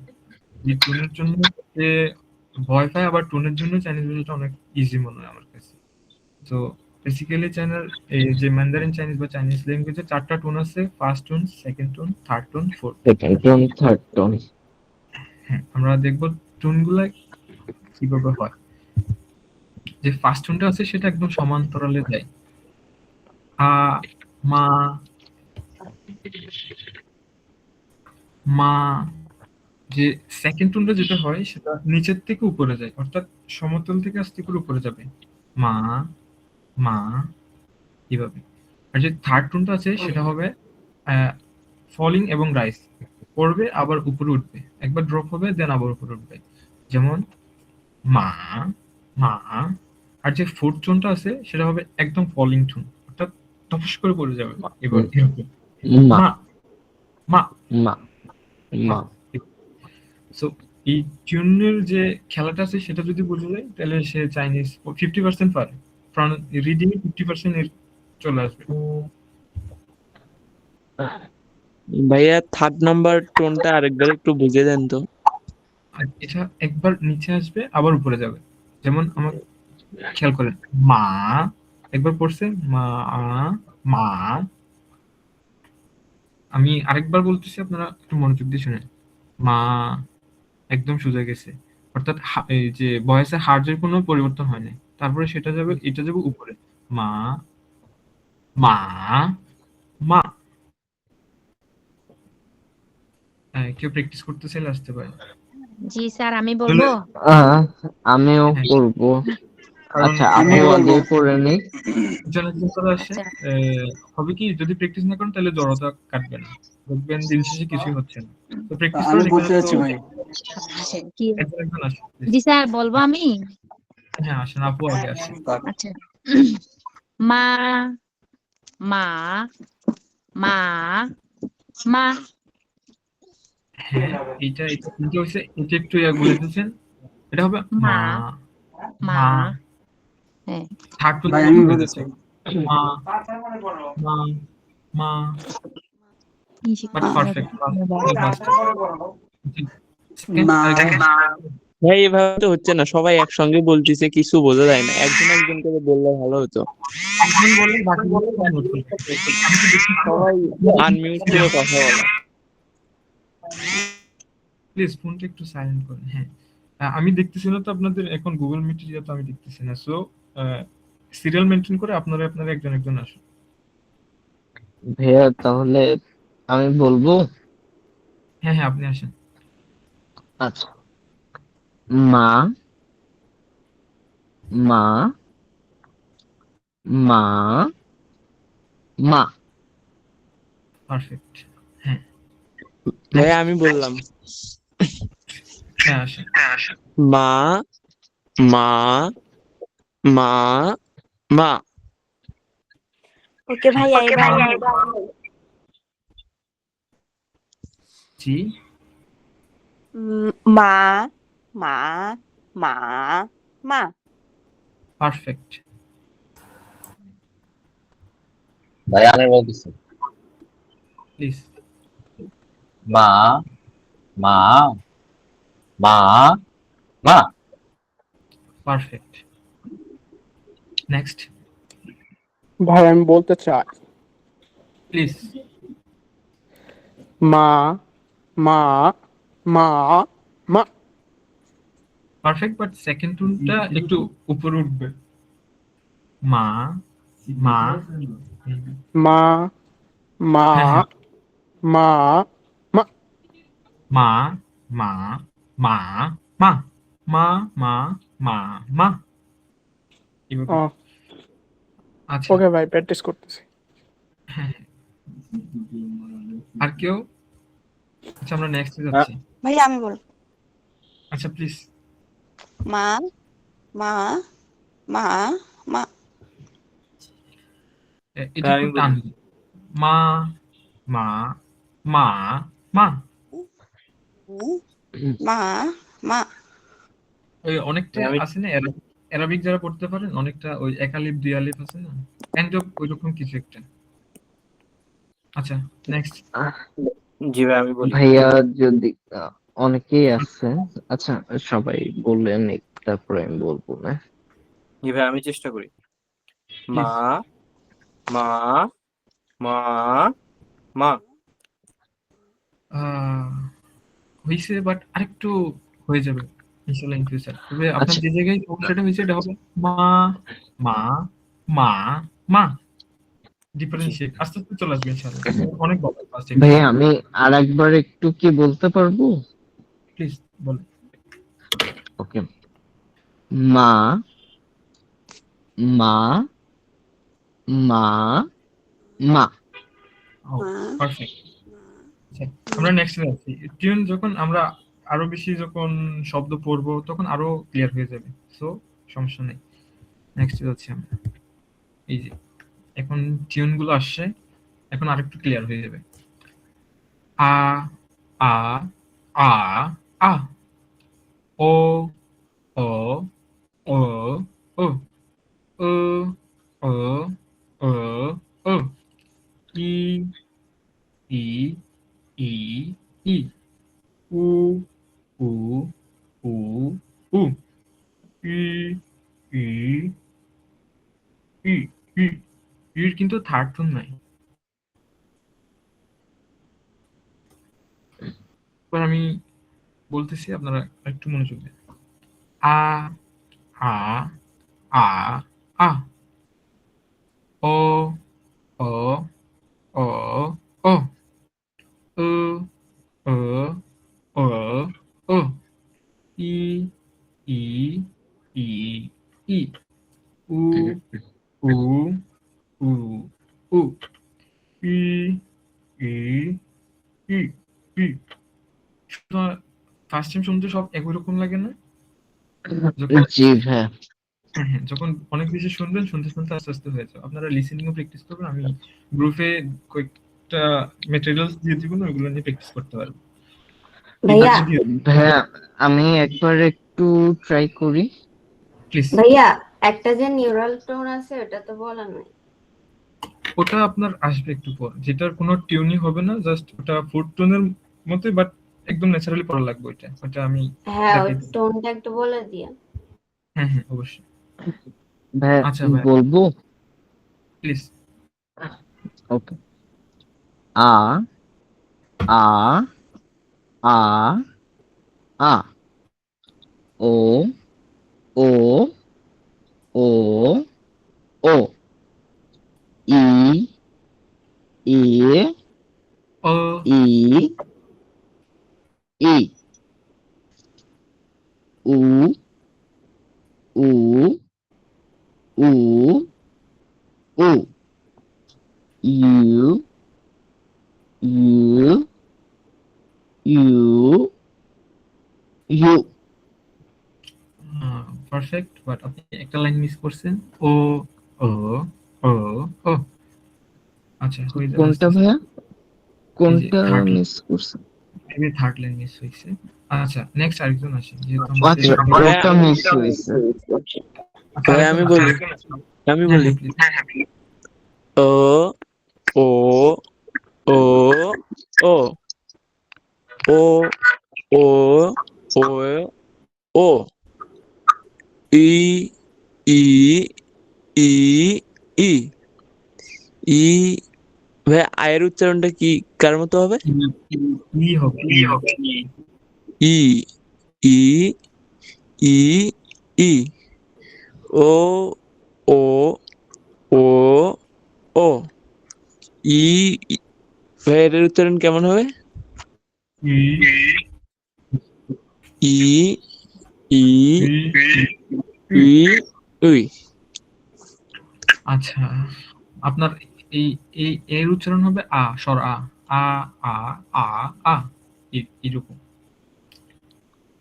এই টুনের জন্য যে ভয় পায়, আবার টুনের জন্য চাইনিজ ভাষাটা অনেক ইজি মনে হয় আমার কাছে। তো বেসিক্যালি চাইনার এই যে ম্যান্ডারিন চাইনিজ বা চাইনিজ ল্যাঙ্গুয়েজে 4টা টোন আছে, first tone, second tone, third tone, fourth. Second tone, third tone. হ্যাঁ আমরা দেখবো টোনগুলা কিভাবে হয়। যে ফার্স্ট টোনটা আছে সেটা একদম সমান্তরালে যায়, আ, মা, মা। যে সেকেন্ড টোনটা যেটা হয় সেটা নিচের থেকে উপরে যায়, অর্থাৎ সমতল থেকে আস্তে করে উপরে যাবে, মা, মা, এইভাবে। আর যে থার্ড টোনটা আছে সেটা হবে ফলিং এবং রাইজ, পড়বে আবার উপরে উঠবে, একবার ড্রপ হবে দেন আবার উপরে উঠবে, যেমন মা, মা। আর যে ফোর্থ টোনটা আছে সেটা হবে একদম ফলিং টোন, অর্থাৎ টপস করে পড়ে যাবে, এবার এরকম, মা, মা, মা, মা, মা। সো এই টিউনের যে খেলাটা আছে সেটা যদি বোঝা যায় তাহলে সে চাইনিজ 50% পারে, রিডিং 50% এর চলে আসবে। ভাইয়া থার্ড নাম্বার টোনটা আরেকবার একটু বুঝে দেন তো। আর এটা একবার নিচে আসবে আবার উপরে যাবে, যেমন আমার খেয়াল করেন, মা একবার পড়ছে, মা, মা। আমি আরেকবার বলতেছি, আপনারা একটু মনোযোগ দিয়ে শুনেন, মা, একদম সোজা গেছে, অর্থাৎ এই যে ভয়েসে হার্জের কোনো পরিবর্তন হয় নাই, তারপরে সেটা যাবে, এটা যাবে উপরে, মা, মা, মা। কেউ প্র্যাকটিস করতে চাইলে আসতে পারে। জি স্যার আমি বলবো। আমিও হ্যাঁ। করবো। কারণ আচ্ছা আপনি আগে করে নিন। একজন একজন করে আসে, হবে কি যদি প্র্যাকটিস না করেন তাহলে জড়তা কাটবে না, দেখবেন দিন শেষে কিছুই হচ্ছে না। তো প্র্যাকটিস করেন, কি একজন একজন আসে। জি স্যার বলবো আমি। হ্যাঁ আসেন, আপু আগে আসেন। আচ্ছা মা, মা, মা, মা। হ্যাঁ এটা এটা কিন্তু হচ্ছে, এটা একটু বলে দিয়েছেন, এটা হবে মা, মা। মা। হ্যাঁ থার্ড টু হয়ে যাচ্ছে, মা, মা, মা। বাট পারফেক্ট, ভাই এভাবে তো হচ্ছে না, সবাই একসঙ্গে বলতেছে কিছু বোঝা যায় না, একজন একজন করে বললে ভালো হতো। সবাই আনমিউট করে কথা বলা। প্লিজ ফোনটা একটু সাইলেন্ট করুন। হ্যাঁ আমি দেখতেছি না তো আপনাদের এখন গুগল মিটে তো আমি দেখতেছি না, সো সিরিয়াল মেনটেন করে আপনারা আপনারা একজন একজন আসুন। ভাইয়া তাহলে আমি বলবো। হ্যাঁ হ্যাঁ, আপনি আসেন। আচ্ছা, মা মা মা মা। পারফেক্ট। হ্যাঁ ভাই নেক্সট। আমি বললাম হ্যাঁ আসেন। মা মা মা মা। ওকে ভাইয়া, এবার জি। মা মা মা মা। পারফেক্ট। ভাই আমি বলতেছি প্লিজ। মা মা মা মা। পারফেক্ট। নেক্সট ভাই আমি বলতে চাই, প্লিজ। মা মা মা মা। পারফেক্ট, বাট সেকেন্ড টোনটা একটু উপরে উঠবে। মা মা। মা মা হ্যাঁ হ্যাঁ। মা মা। মা মা মা মা মা মা মা মা। এভাবে। আচ্ছা। ওকে ভাই, প্র্যাকটিস করতেছি। হ্যাঁ হ্যাঁ। আর কেউ? আচ্ছা আমরা নেক্সট যাচ্ছি। ভাইয়া আমি বল। আচ্ছা প্লিজ। মা মা মা মা। এটা একটু টান। মা মা মা মা। মা মা। ওই অনেকটা আছে না অ্যারাবিক যারা পড়তে পারেন, অনেকটা ওই এক আলিফ দুই আলিফ আছে না, কাইন্ড অফ ওইরকম কিছু একটা। আচ্ছা নেক্সট। জি ভাই আমি বলি। ভাইয়া যদি অনেকেই আছে, আচ্ছা সবাই বললেন তারপরে আমি বলবো না। জি ভাই আমি চেষ্টা করি। মা মা মা মা। হয়েছে, বাট আরেকটু হয়ে যাবে ইনশাআল্লাহ ইন ফিউচার। তবে আপনার আচ্ছা যে জায়গায় সমস্যাটা হয়েছে এটা হবে মা মা মা মা। ডিফারেন্সিয়েট আস্তে আস্তে চলে আসবে ইনশাআল্লাহ। অনেক বড় ফার্স্ট টাইম। ভাইয়া আমি আর একবার একটু কি বলতে পারবো? প্লিজ বলেন। ওকে, মা মা মা মা। পারফেক্ট। আচ্ছা আমরা নেক্সট যাচ্ছি। টিউন যখন আমরা আরো বেশি যখন শব্দ পড়বো তখন আরো ক্লিয়ার হয়ে যাবে, সো সমস্যা নেই। নেক্সট যাচ্ছি আমরা। এই যে এখন টিউন গুলো আসছে, এখন আরেকটু ক্লিয়ার হয়ে যাবে। আ আ আ আ। ও ও ও ও ও ও ও ও। ই ই ই ই। উ উ উ উ। ই ই ই ই। ইর কিন্তু থার্ড টোন নাই। এবার আমি বলতেছি, আপনারা একটু মনোযোগ দেন। আ আ আ আ। ও ও ও ও। উ উ উ উ। ই ই ই ই। উ উ উ উ। ই ই ই ই। ফার্স্ট টাইম শুনতে সব একই রকম লাগে না? যখন জি ভাইয়া। হ্যাঁ হ্যাঁ, যখন অনেক বেশি শুনবেন শুনতে শুনতে আস্তে আস্তে হয়ে যাবে। আপনারা লিসেনিং ও প্র্যাকটিস করবেন, আমি গ্রুপে কয়েকটা ম্যাটেরিয়ালস দিয়ে দিব না, ওগুলো নিয়ে প্র্যাকটিস করতে পারবেন। ভাইয়া ভাইয়া আমি একবার একটু ট্রাই করি। প্লিজ। ভাইয়া একটা যে নিউরাল টোন আছে ওটা তো বলা নাই। ওটা আপনার আসবে একটু পর, যেটার কোনো টিউনই হবে না, জাস্ট ওটা ফুড টোনের মতোই, বাট একদম ন্যাচারালি পড়া লাগবে ওইটা। ওটা আমি হ্যাঁ ওই দেখাই দেব। টোনটা একটু বলে দিয়া। হ্যাঁ হ্যাঁ অবশ্যই। ভাইয়া আচ্ছা ভাই বলবো? প্লিজ। ওকে, আ আ আ আ। ও ও ও ও ই ই ও ই ই উ উ উ উ ইউ ইউ ইউ ইউ পারফেক্ট, বাট আপনি একটা লাইন মিস করছেন। ও ও ও ও আচ্ছা, হয়ে যাবে আস্তে কোনটা আস্তে। ভাইয়া? এই যে কোনটা থার্ড মিস করছে? থার্ড লাইন মিস হয়েছে। আচ্ছা, নেক্সট আরেকজন আসেন, যেহেতু আমাদের আচ্ছা, ভাইয়া ওটা মিস হয়েছে। আচ্ছা, ভাইয়া আরেকজন আমি আসেন। বলি আমি হ্যাঁ বলি হ্যাঁ প্লিজ। ও ও ও ও ও ও ও ও ই ই ই ই ই ভাইয়া আয়ের উচ্চারণটা কি কার মতো হবে? ই হবে, ই হবে। ই ই ই ই ও ও ও ও ই ই। ভাইয়া এটার উচ্চারণ কেমন হবে? ই ই ই ই ই উই। আচ্ছা, আপনার এই এই এর উচ্চারণ হবে আ, স্বর আ, আ আ আ আ, এরকম।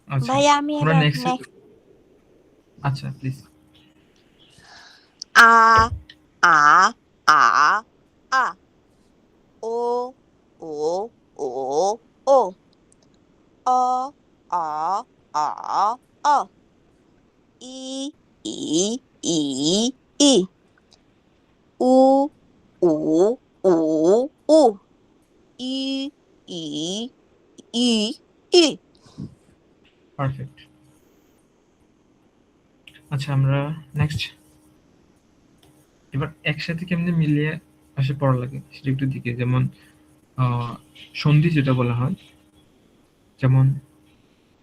আচ্ছা, ভাইয়া আমি আমরা এবার নেক্সট। নেক্সট আচ্ছা প্লিজ। আ আ আ আ ও ও ও ও অ অ অ অ ই ই ই ই উ উ উ উ ই ই ই ই। পারফেক্ট। আচ্ছা, আমরা নেক্সট। এবার একসাথে কেমনে মিলিয়ে আসে পড়া লাগে সেটা একটু দিকে, যেমন সন্ধি যেটা বলা হয়, যেমন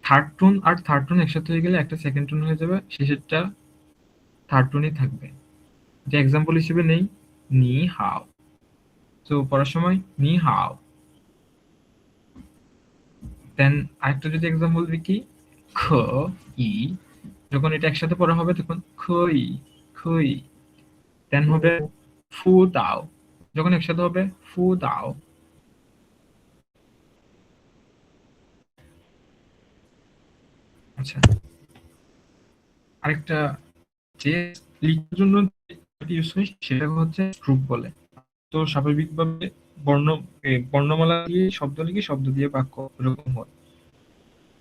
থার্ড টোন আর থার্ড টোন একসাথে হয়ে গেলে একটা সেকেন্ড টোন হয়ে যাবে, শেষেরটা থার্ড টোনই থাকবে। যে এক্সাম্পল হিসেবে নেই, নি হাও। তো পড়ার সময় নি হাও। দেন আরেকটা যদি এক্সাম্পল দিই, কি খ ই, যখন এটা একসাথে পড়া হবে তখন খই খই। দেন হবে ফু দাও, যখন একসাথে হবে ফু দাও। আচ্ছা, আরেকটা যে লিখার জন্য ইউজ হয় সেটা হচ্ছে স্ট্রোক বলে। তো স্বাভাবিকভাবে বর্ণমালা দিয়ে শব্দ লিখে, শব্দ দিয়ে বাক্য, এরকম হয়।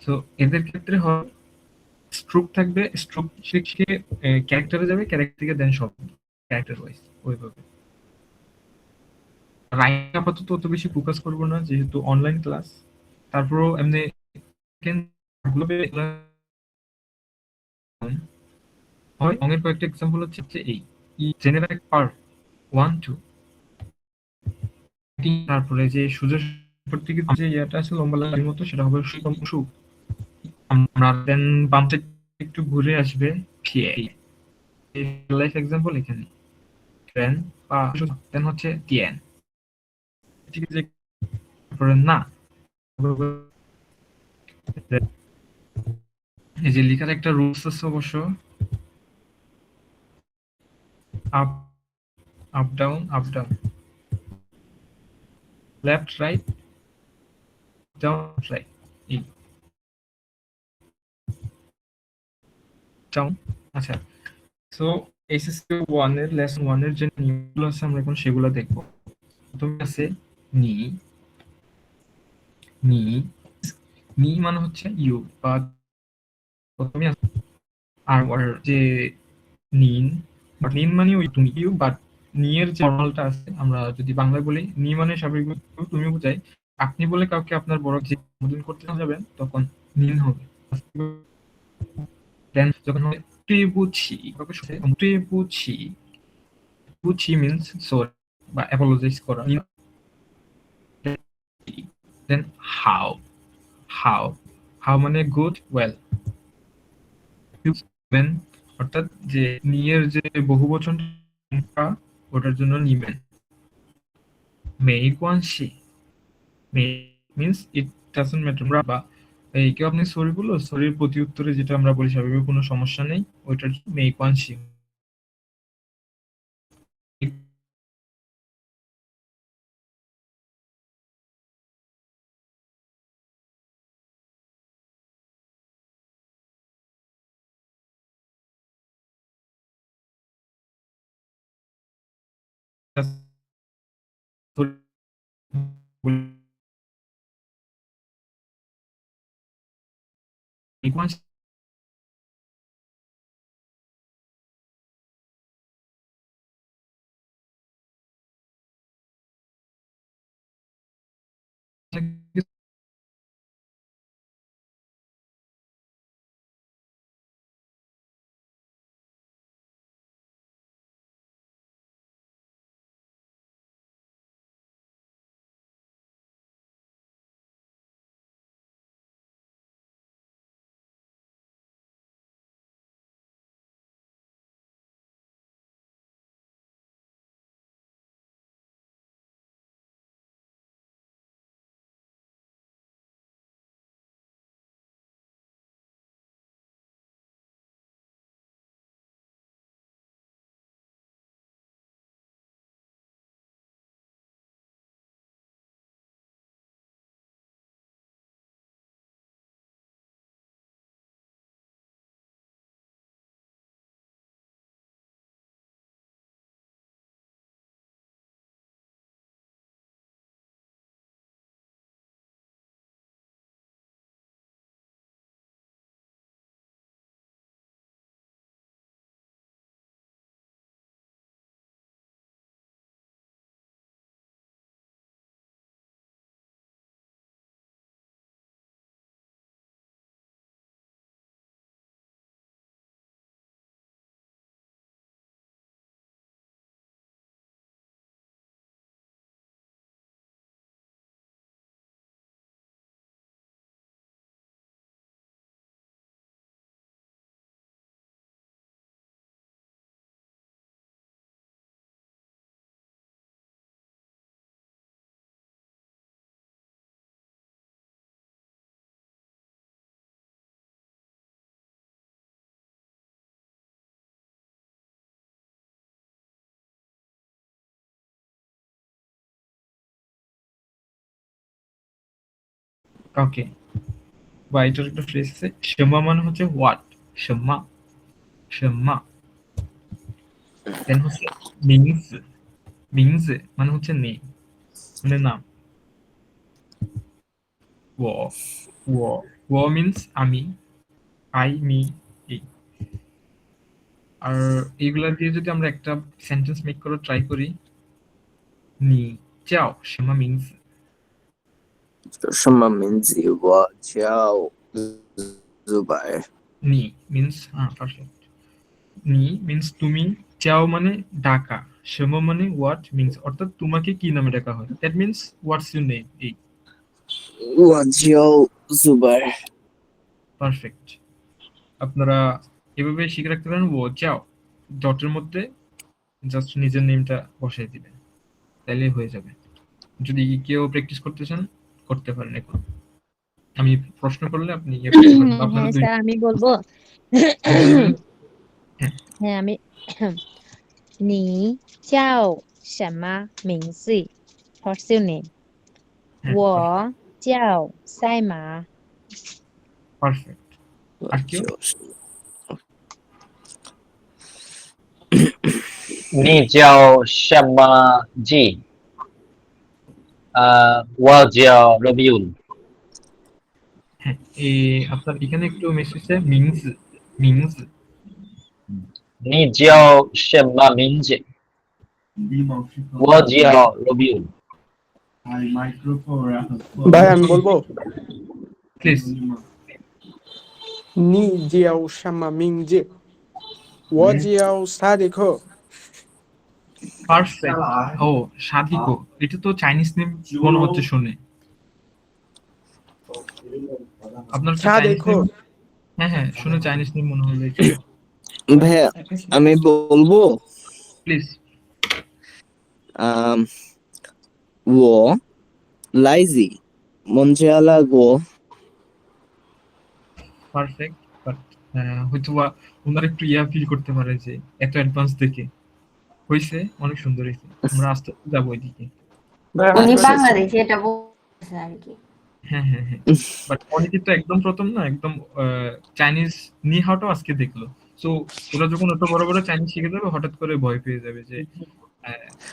তো এদের ক্ষেত্রে হয় স্ট্রোক থাকবে, স্ট্রোক শিখে ক্যারেক্টারে যাবে, ক্যারেক্টার থেকে দেন শব্দ, ক্যারেক্টার ওয়াইজ ওইভাবে। রাইম আপাতত অত বেশি ফোকাস করবো না, যেহেতু অনলাইন ক্লাস। তারপরও এমনি হয়। অঙ্গের কয়েকটা এক্সাম্পল হচ্ছে যে এই জেনারেল পার 1 2, তারপরে যে সুযোগ থেকে যে ইয়াটা আছে লম্বা লাইনের মতো, সেটা হবে সু। আমরা দেন বাম সাইড একটু ঘুরে আসবে ফিয়ে। লাইফ এক্সাম্পল এখানে ট্রেন বা দেন হচ্ছে টিএন, ঠিক আছে। তারপরে না, এই যে লেখার একটা রুলস আছে অবশ্য, up up down left write down right, এই ডাউন। আচ্ছা, সো এসএসসি 1 এর লেসন 1 এর যে নিয়মগুলো আছে আমরা এখন সেগুলো দেখব। প্রথমে আছে নি। নি নি মানে হচ্ছে ইউ, বা প্রথমে আর যে নিন, বাট নিন মানে ওই তুমি ইউ, বাট নিয়ের যে নর্মালটা আছে, আমরা যদি বাংলায় বলি নি মানে স্বাভাবিক তুমি বোঝাই। আপনি বলে কাউকে আপনার বড় যে সম্বোধন করতে যাবেন তখন নিন হবে। দেন যখন হবে তুই বুঝি বুঝি মিন্স সরি বা অ্যাপোলোজাইজ করা। দেন হাউ হাউ হাউ মানে গুড ওয়েল। সেভেন, অর্থাৎ যে নিয়ের যে বহুবচন সংখ্যা ওটার জন্য নিবেন। মেইকোয়ানশি, মে মিন্স ইট ডাজন্ট ম্যাটার, বা এই কেউ আপনি সরি বললো, সরির প্রতি উত্তরে যেটা আমরা বলি স্বাভাবিক কোনো সমস্যা নেই, ওইটার মেইকোয়ানশি। মেইকোয়ানশি ওকে, বা এটার একটা ফ্রেজ আছে, সেমা মানে হচ্ছে হোয়াট, সেমা সেমা। দেন হচ্ছে মিংস, মিংস মানে হচ্ছে নেম, মানে নাম। ও ও ও মিন্স আমি, আই মি, এই। আর এইগুলা দিয়ে যদি আমরা একটা সেন্টেন্স মেক করার ট্রাই করি, নি চাও সেমা মিংস। 什么名字？我叫Zubai。 নি মিন্স, হ্যাঁ পারফেক্ট। নি মিন্স তুমি, চাও মানে ডাকা, সেমা মানে হোয়াট মিন্স অর্থাৎ তোমাকে কি নামে ডাকা হয়, that means what's your name, এই। 我叫 Zubai。 পারফেক্ট। আপনারা এভাবে শিখে রাখতে পারেন, ও চাও ডটের মধ্যে জাস্ট নিজের নেমটা বসাই দিবেন, তাইলে হয়ে যাবে। যদি কেউ প্র্যাকটিস করতে চান করতে পারেন। এখন আমি প্রশ্ন করলে আপনি ইয়ে করতে পারেন, বা আপনারা হ্যাঁ দুই স্যার, আমি বলবো। একজন দুই। হ্যাঁ হ্যাঁ, আমি你叫什么名字 What's your name? হ্যাঁ我叫赛马。 পারফেক্ট। আর কেউ? 你叫什么鸡？我叫 Rabiul。 হ্যাঁ, আপনার এখানে একটু মিস হচ্ছে, মিংস মিংস। 你叫什么名字？我叫 Rabiul。 ভাই আমি বলবো, প্লিজ। 你叫什么名字？我叫萨迪克。 পারফেক্ট। ও সাদিকো, এটা তো চাইনিজ নেম মনে হচ্ছে শুনে। আপনার চাইনিজ সাদিকো। নেম, হ্যাঁ হ্যাঁ, শুনে চাইনিজ নেম মনে হলো। ভাইয়া আমি বলবো প্লিজ।我来自孟加拉国。পারফেক্ট, বাট হয়তো বা ওনারা একটু ইয়া ফিল করতে পারে যে এত অ্যাডভান্স দেখে হয়েছে, অনেক সুন্দর হয়েছে, আমরা আস্তে আস্তে যাবো ওইদিকে। উনি বাংলাদেশি এটা বলছে আর কি। হ্যাঁ হ্যাঁ হ্যাঁ, বাট অনেকে তো একদম প্রথম না, একদম চাইনিজ নি হাওটাও আজকে দেখলো। সো ওরা যখন এত বড় বড় চাইনিজ শিখে যাবে, হঠাৎ করে ভয় পেয়ে যাবে যে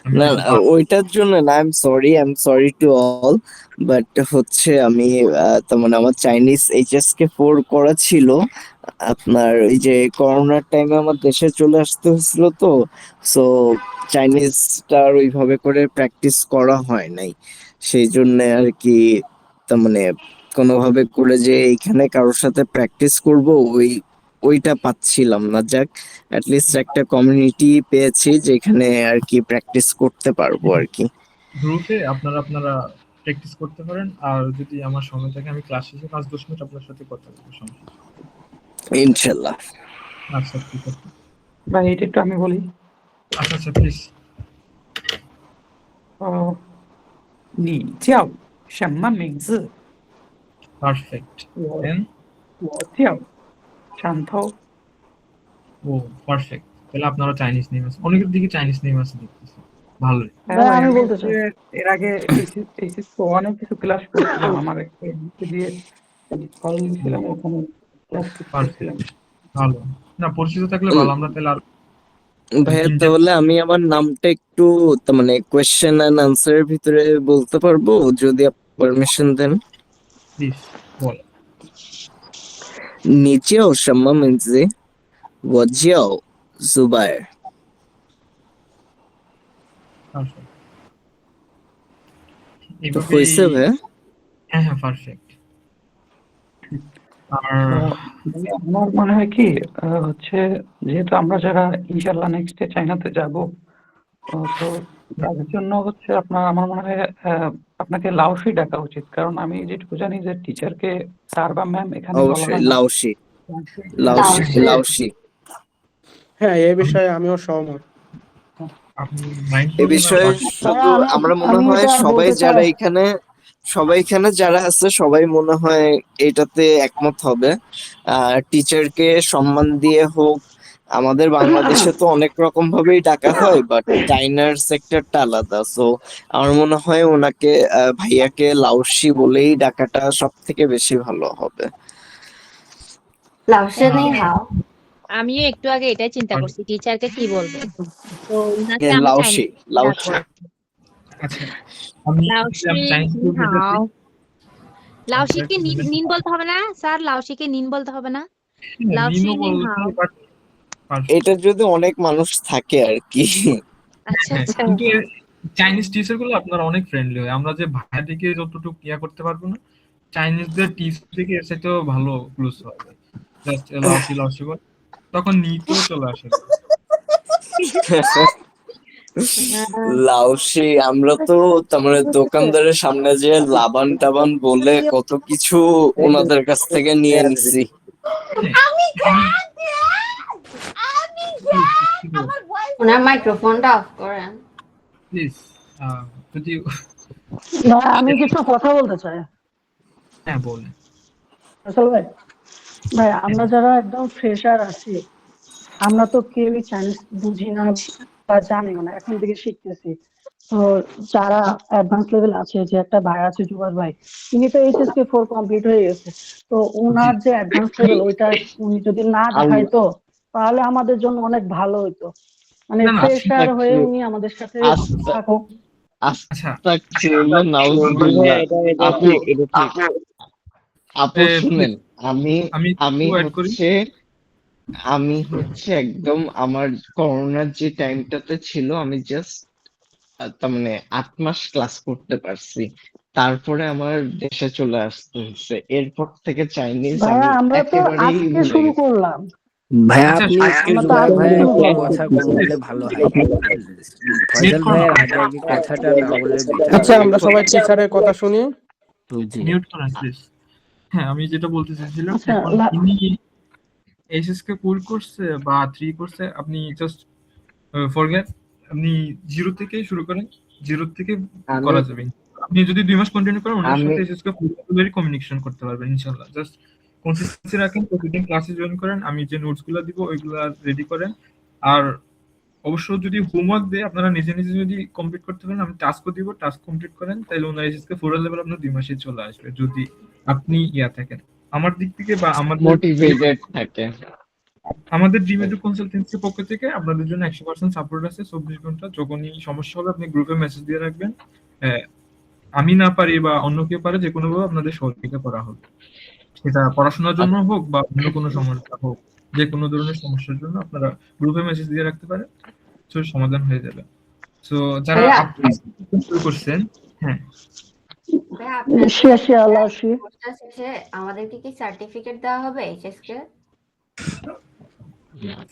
আমি না হয়তো না, ওইটার জন্য না, I am sorry to all, but হচ্ছে আমি তার মানে আমার চাইনিজ HSK 4 করা ছিল। আপনার ওই যে করোনার টাইমে আমার দেশে চলে আসতে হয়েছিল, তো সো চাইনিজটা আর ওইভাবে করে প্র্যাকটিস করা হয় নাই, সেই জন্য আর কি। তার মানে কোনোভাবে করে যে এইখানে কারোর সাথে প্র্যাকটিস করব ওইটা পাচ্ছিলাম না। যাক, অ্যাটলিস্ট একটা কমিউনিটি পেয়েছি যেখানে আর কি প্র্যাকটিস করতে পারবো আর কি। গ্রুপে আপনারা প্র্যাকটিস করতে পারেন, আর যদি আমার সময় থাকে আমি ক্লাস শেষে 5-10 মিনিট আপনার সাথে কথা বলবো, সমস্যা নেই। ইনশাল্লাহ। আচ্ছা ঠিক আছে ভাই এটা একটু আমি বলি। আচ্ছা আচ্ছা প্লিজ। 你叫什么名字？ পারফেক্ট। দেন 我叫山头。 ও পারফেক্ট, তাহলে আপনারা চাইনিজ নেম আছে, অনেকের দিকে চাইনিজ নেম আছে দেখতেছি, ভালোই। হ্যাঁ, আমি বলতে চাই এর আগে অনেক কিছু ক্লাস করছিলাম, আমার একটা দিয়ে কল দিয়েছিলাম, ওখানে ক্লাস করছিলাম। ভালো না, পরিচিত থাকলে ভালো, আমরা তাহলে আর ভাইয়া তাহলে আমি আমার নামটা একটু তার মানে কোয়েশ্চেন এন্ড আনসারের ভিতরে বলতে পারবো যদি permission then? Please ball. 你叫什么名字？我叫Zubair。 তো হয়েছে ভাইয়া? হ্যাঁ হ্যাঁ পারফেক্ট। আর আমার মনে হয় কি হচ্ছে, যেহেতু আমরা যারা ইনশাল্লাহ নেক্সট ডে চাইনাতে যাব, তো তাদের জন্য হচ্ছে আমার মনে হয় আপনাকে লাওশি ডাকা উচিত, কারণ আমি যেটুকু জানি যে টিচারকে স্যার বা ম্যাম এখানে বলা অবশ্যই হয় না। লাওশি। হ্যাঁ, এই বিষয়ে আমিও সহমত। আপনি মাইন্ড এ বিষয়ে শুধু আমরা মনে হয় সবাই এখানে যারা আছে সবাই মনে হয় এটাতে একমত হবে। টিচারকে সম্মান দিয়ে হোক, আমাদের বাংলাদেশে তো অনেক রকম ভাবেই ডাকা হয়, বাট চাইনার সেক্টরটা আলাদা। সো আমার মনে হয় ওনাকে ভাইয়াকে লাওশি বলেই ডাকাটা সব থেকে বেশি ভালো হবে। লাউশে নেই হাও। আমিও একটু আগে এটাই চিন্তা করছি টিচারকে কি বলবো, তো উনাকে আমি লাওশি চাইনিজ আচ্ছা আমি চাইনিজ লাউশিকে নিন বলতে হবে না স্যার? লাউশিকে নিন বলতে হবে না? লাউশি নিন হাও। এটা যদি অনেক মানুষ থাকে আর কি। আচ্ছা আচ্ছা। কিন্তু চাইনিজ টিচার গুলো আপনারা অনেক ফ্রেন্ডলি হয়, আমরা যে ভাইয়া দিকে যতটুকু ইয়া করতে পারবো না, চাইনিজদের টিচার দিকে এর সাথেও ভালো ক্লোজ হয়। জাস্ট লাউশি বল, তখন নিতেও চলে আসে। লাউশি আমরা তো তার দোকানদারের সামনে যে লাবান টাবান বলে কত কিছু ওনাদের কাছ থেকে নিয়ে নিছি। ওনার মাইক্রোফোনটা অফ করেন প্লিজ। যদি আমি কিছু কথা বলতে চাই। হ্যাঁ বলেন। আসলে ভাই আমরা যারা একদম ফ্রেশার আছি, আমরা তো কেউই চাইনিজ বুঝি না বা জানিও না, এখন থেকে শিখতেছি। তো যারা অ্যাডভান্স লেভেল আছে, যে একটা ভাই আছে জুবাস ভাই, তিনি তো HSK 4 কমপ্লিট হয়ে গেছে, তো ওনার যে অ্যাডভান্স লেভেল ওইটা উনি যদি না দেখাইতো তাহলে আমাদের জন্য অনেক ভালো হইতো। মানে ফ্রেশার হয়ে উনি আমাদের সাথে থাকুক। আপু শুনেন, আমি হচ্ছে একদম আমার করোনার যে টাইমটাতে ছিল, আমি জাস্ট তার মানে 8 মাস ক্লাস করতে পারছি, তারপরে আমার দেশে চলে আসতে হয়েছে। এরপর থেকে চাইনিজ আমি আমরা তো আজকে শুরু করলাম। ভাইয়া আপনি একটু জুবাই ভাইয়ের কথা বললে ভালো হয়, ফয়সাল ভাইয়ের আগে আগে কথাটা না বললে বেটার। আচ্ছা আমরা সবাই টিচারের কথা শুনি। মিউট করেন প্লিজ। হ্যাঁ আমি যেটা বলতে চাইছিলাম, এইচএসকে 4 করছে বা 3 করছে, আপনি জাস্ট ফরগেট, আপনি জিরো থেকেই শুরু করেন, জিরো থেকে আমি করা যাবে। আপনি যদি 2 মাস কন্টিনিউ করেন ওনার আমি সাথে এইচএসকে ফুললি কমিউনিকেশন করতে পারবেন ইনশাআল্লাহ। জাস্ট কনসিস্টেন্সি রাখেন, প্রতিদিন ক্লাসে জয়েন করেন, আমি যে নোটসগুলো দিব ওইগুলা রেডি করেন। আর অবশ্য যদি হোমওয়ার্ক দেয় আপনারা নিজে নিজে যদি কমপ্লিট করতে পারেন, আমি টাস্কও দিব, টাস্ক কমপ্লিট করেন, তাহলে ওনার এইচএসকে 4 লেভেল আপনার 2 মাসে চলে আসবে যদি আপনি থাকেন। আমার দিক থেকে বা মোটিভেটেড থাকে। আমাদের ডিমেডু কনসালটেন্সির পক্ষ থেকে আপনাদের জন্য 100% সাপোর্ট আছে। 24 ঘন্টা যখনই সমস্যা হবে আপনি গ্রুপে মেসেজ দিয়ে রাখবেন। আমি না পারি বা অন্য কেউ পারে, যে কোনোভাবে আপনাদের সহযোগিতা করা হবে, সেটা পড়াশোনার জন্য হোক বা অন্য কোনো সমস্যা হোক। যে কোনো ধরনের সমস্যার জন্য আপনারা গ্রুপে মেসেজ দিয়ে রাখতে পারেন, তো সমাধান হয়ে যাবে। তো যারা ভাইয়া আপনি শুরু করছেন, হ্যাঁ ভাইয়া আপনাদের শেষে আল্লাহ কোর্সটা শেষে আমাদেরকে কি সার্টিফিকেট দেওয়া হবে এইচএস কে?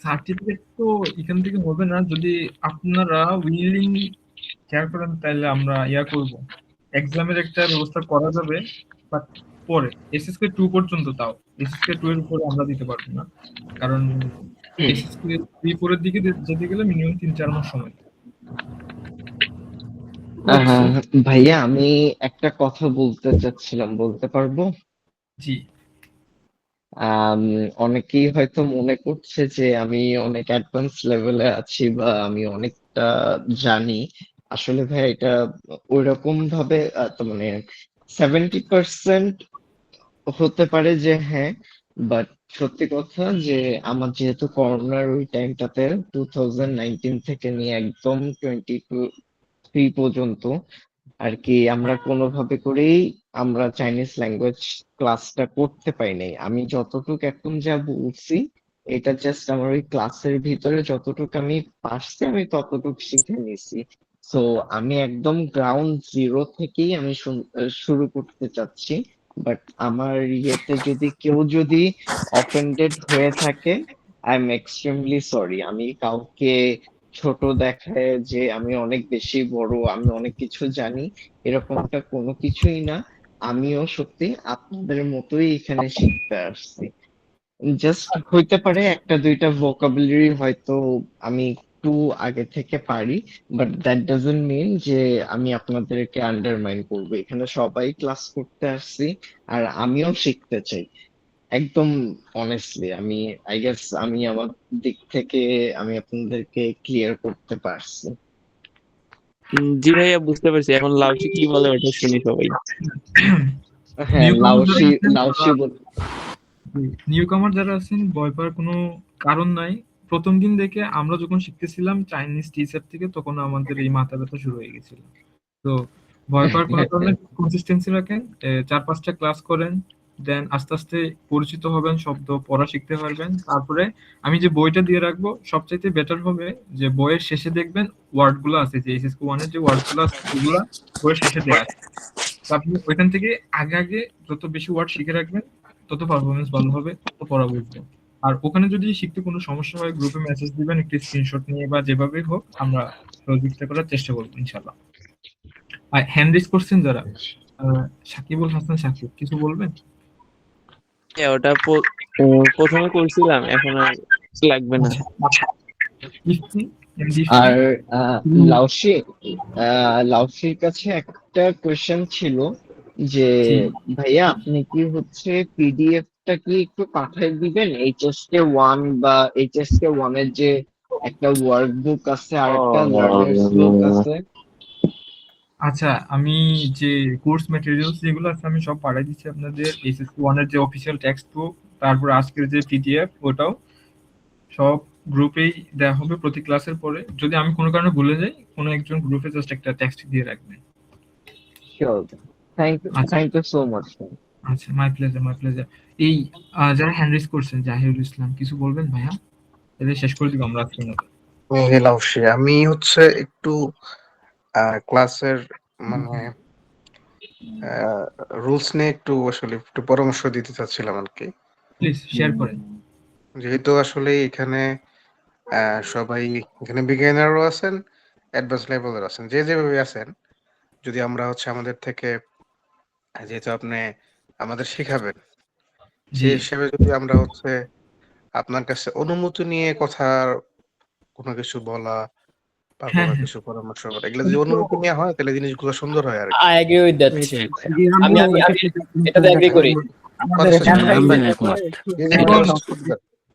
সার্টিফিকেট তো এখান থেকে হবে না, যদি আপনারা উইলিং শেয়ার করেন তাহলে আমরা করব, এক্সামের একটা ব্যবস্থা করা যাবে, বাট পরে এসএসকে 2 পর্যন্ত, তাও এসএসকে 2 এর উপরে আমরা দিতে পারবো না, কারণ এসএসকে 3 4 এর দিকে যেতে গেলে মিনিমাম 3-4 মাস সময়। ভাইয়া আমি একটা কথা বলতে চাচ্ছিলাম, বলতে পারবো? জি। অনেকেই হয়তো মনে করছে যে আমি অনেক অ্যাডভান্স লেভেলে আছি বা আমি অনেকটা জানি। আসলে ভাই এটা ওইরকম ভাবে তো মানে 70% হতে পারে যে হ্যাঁ, বাট সত্যি কথা যে আমার যেহেতু করোনার ওই টাইমটাতে 2019 থেকে নিয়ে একদম 2023 পর্যন্ত আর কি আমরা কোনোভাবে করেই আমরা চাইনিজ ল্যাঙ্গুয়েজ ক্লাসটা করতে পারি নাই। আমি যতটুকু এখন যা বলছি এটা জাস্ট আমার ওই ক্লাসের ভিতরে যতটুকু আমি পারছি আমি ততটুকু শিখে নিছি। সো আমি একদম গ্রাউন্ড জিরো থেকেই আমি শুরু করতে চাচ্ছি। বাট আমার যদি কেউ অফেন্ডেড হয়ে থাকে, আই এম এক্সট্রিমলি সরি। আমি কাউকে ছোট দেখায় যে আমি অনেক বেশি বড়, আমি অনেক কিছু জানি, এরকমটা কোনো কিছুই না। আমিও সত্যি আপনাদের মতোই এখানে শিখতে আসছি। জাস্ট হইতে পারে একটা দুইটা ভোকাবুলারি হয়তো আমি একটু আগে থেকে পারি, বাট দ্যাট ডাজন্ট মিন যে আমি আপনাদেরকে আন্ডারমাইন করবো। এখানে সবাই ক্লাস করতে আসছি আর আমিও শিখতে চাই। একদম অনেস্টলি আমি আই গেস আমি আমার দিক থেকে আমি আপনাদেরকে ক্লিয়ার করতে পারছি। জি ভাইয়া, বুঝতে পারছি। এখন লাউচি কি বলে ওটা শুনি সবাই। হ্যাঁ, লাউসি নিউকামার যারা আছেন ভয় পাওয়ার কোনো কারণ নাই। প্রথম দিন থেকে আমরা যখন শিখতেছিলাম চাইনিজ টিচার থেকে, তখন আমাদের এই মাথা ব্যথা শুরু হয়ে গেছিল। তো ভয় পাওয়ার কোনো কারণে কনসিস্টেন্সি রাখেন, 4-5টা ক্লাস করেন, দেন আস্তে আস্তে পরিচিত হবেন, শব্দ পড়া শিখতে পারবেন। তারপরে আমি যে বইটা দিয়ে রাখবো সবচাইতে বেটার হবে যে বইয়ের শেষে দেখবেন ওয়ার্ড গুলো আছে, যে এসএসকে 1 এর যে ওয়ার্ড গুলো আছে ওগুলা বইয়ের শেষে দেওয়া আছে। তো আপনি ওইখান থেকে আগে আগে যত বেশি ওয়ার্ড শিখে রাখবেন তত পারফরমেন্স ভালো হবে, তত পড়া বুঝবে। আর ওখানে যদি শিখতে কোনো সমস্যা হয় গ্রুপে মেসেজ দিবেন একটি স্ক্রিনশট নিয়ে, বা যেভাবে হোক আমরা সহযোগিতা করার চেষ্টা করবো ইনশাআল্লাহ। আর হ্যান্ড রেজ করছেন যারা, সাকিবুল হাসান সাকিব, কিছু বলবেন? হ্যাঁ, ওটা প্রথমে করছিলাম, এখন আর লাগবে না। আর লাউসির কাছে একটা কোয়েশ্চেন ছিল যে ভাইয়া আপনি কি পিডিএফটা কি একটু পাঠিয়ে দিবেন? এইচএসকে 1 বা এইচএসকে 1 এর যে একটা ওয়ার্কবুক আছে আর একটা লার্নার্স বুক আছে। আচ্ছা, আমি যে কোর্স ম্যাটেরিয়ালস যেগুলো আছে আমি সব পাঠিয়ে দিচ্ছি আপনাদের। এইচএসকে 1 এর যে অফিসিয়াল টেক্সট বুক, তারপর আজকের যে পিডিএফ, ওটাও সব গ্রুপেই দেওয়া হবে প্রতি ক্লাসের পরে। যদি আমি কোনো কারণে ভুলে যাই, কোনো একজন গ্রুপে জাস্ট একটা টেক্সট দিয়ে রাখবেন। Sure, thank you so much. আচ্ছা, মাই প্লেজার। এই যারা হ্যান্ড রেজ করছেন, জাহিরুল ইসলাম, কিছু বলবেন ভাইয়া? এদের শেষ করে দিব আমরা আজকের মতো। আমি একটু ক্লাসের মানে রুলস নিয়ে একটু পরামর্শ দিতে চাচ্ছিলাম আর কি। প্লিজ শেয়ার করেন। যেহেতু আসলে এখানে সবাই এখানে বিগিনারও আছেন, অ্যাডভান্স লেভেলের আছেন, যে যেভাবে আছেন, যদি আমরা আমাদের থেকে যেহেতু আপনি আমাদের শেখাবেন, সেই হিসেবে যদি আমরা আপনার কাছে অনুমতি নিয়ে কথার কোনো কিছু বলা বা হ্যাঁ, কোনো হ্যাঁ। কিছু পরামর্শ করা, এগুলো যদি অনুমতি নেওয়া হয় তাহলে জিনিসগুলো সুন্দর হয় আর কি। I agree with that. এই যে আমি এটাতে এগ্রি করি। আমাদের কথা শেষ হ্যান্ড করেন। রাইজ জি, জি, এখন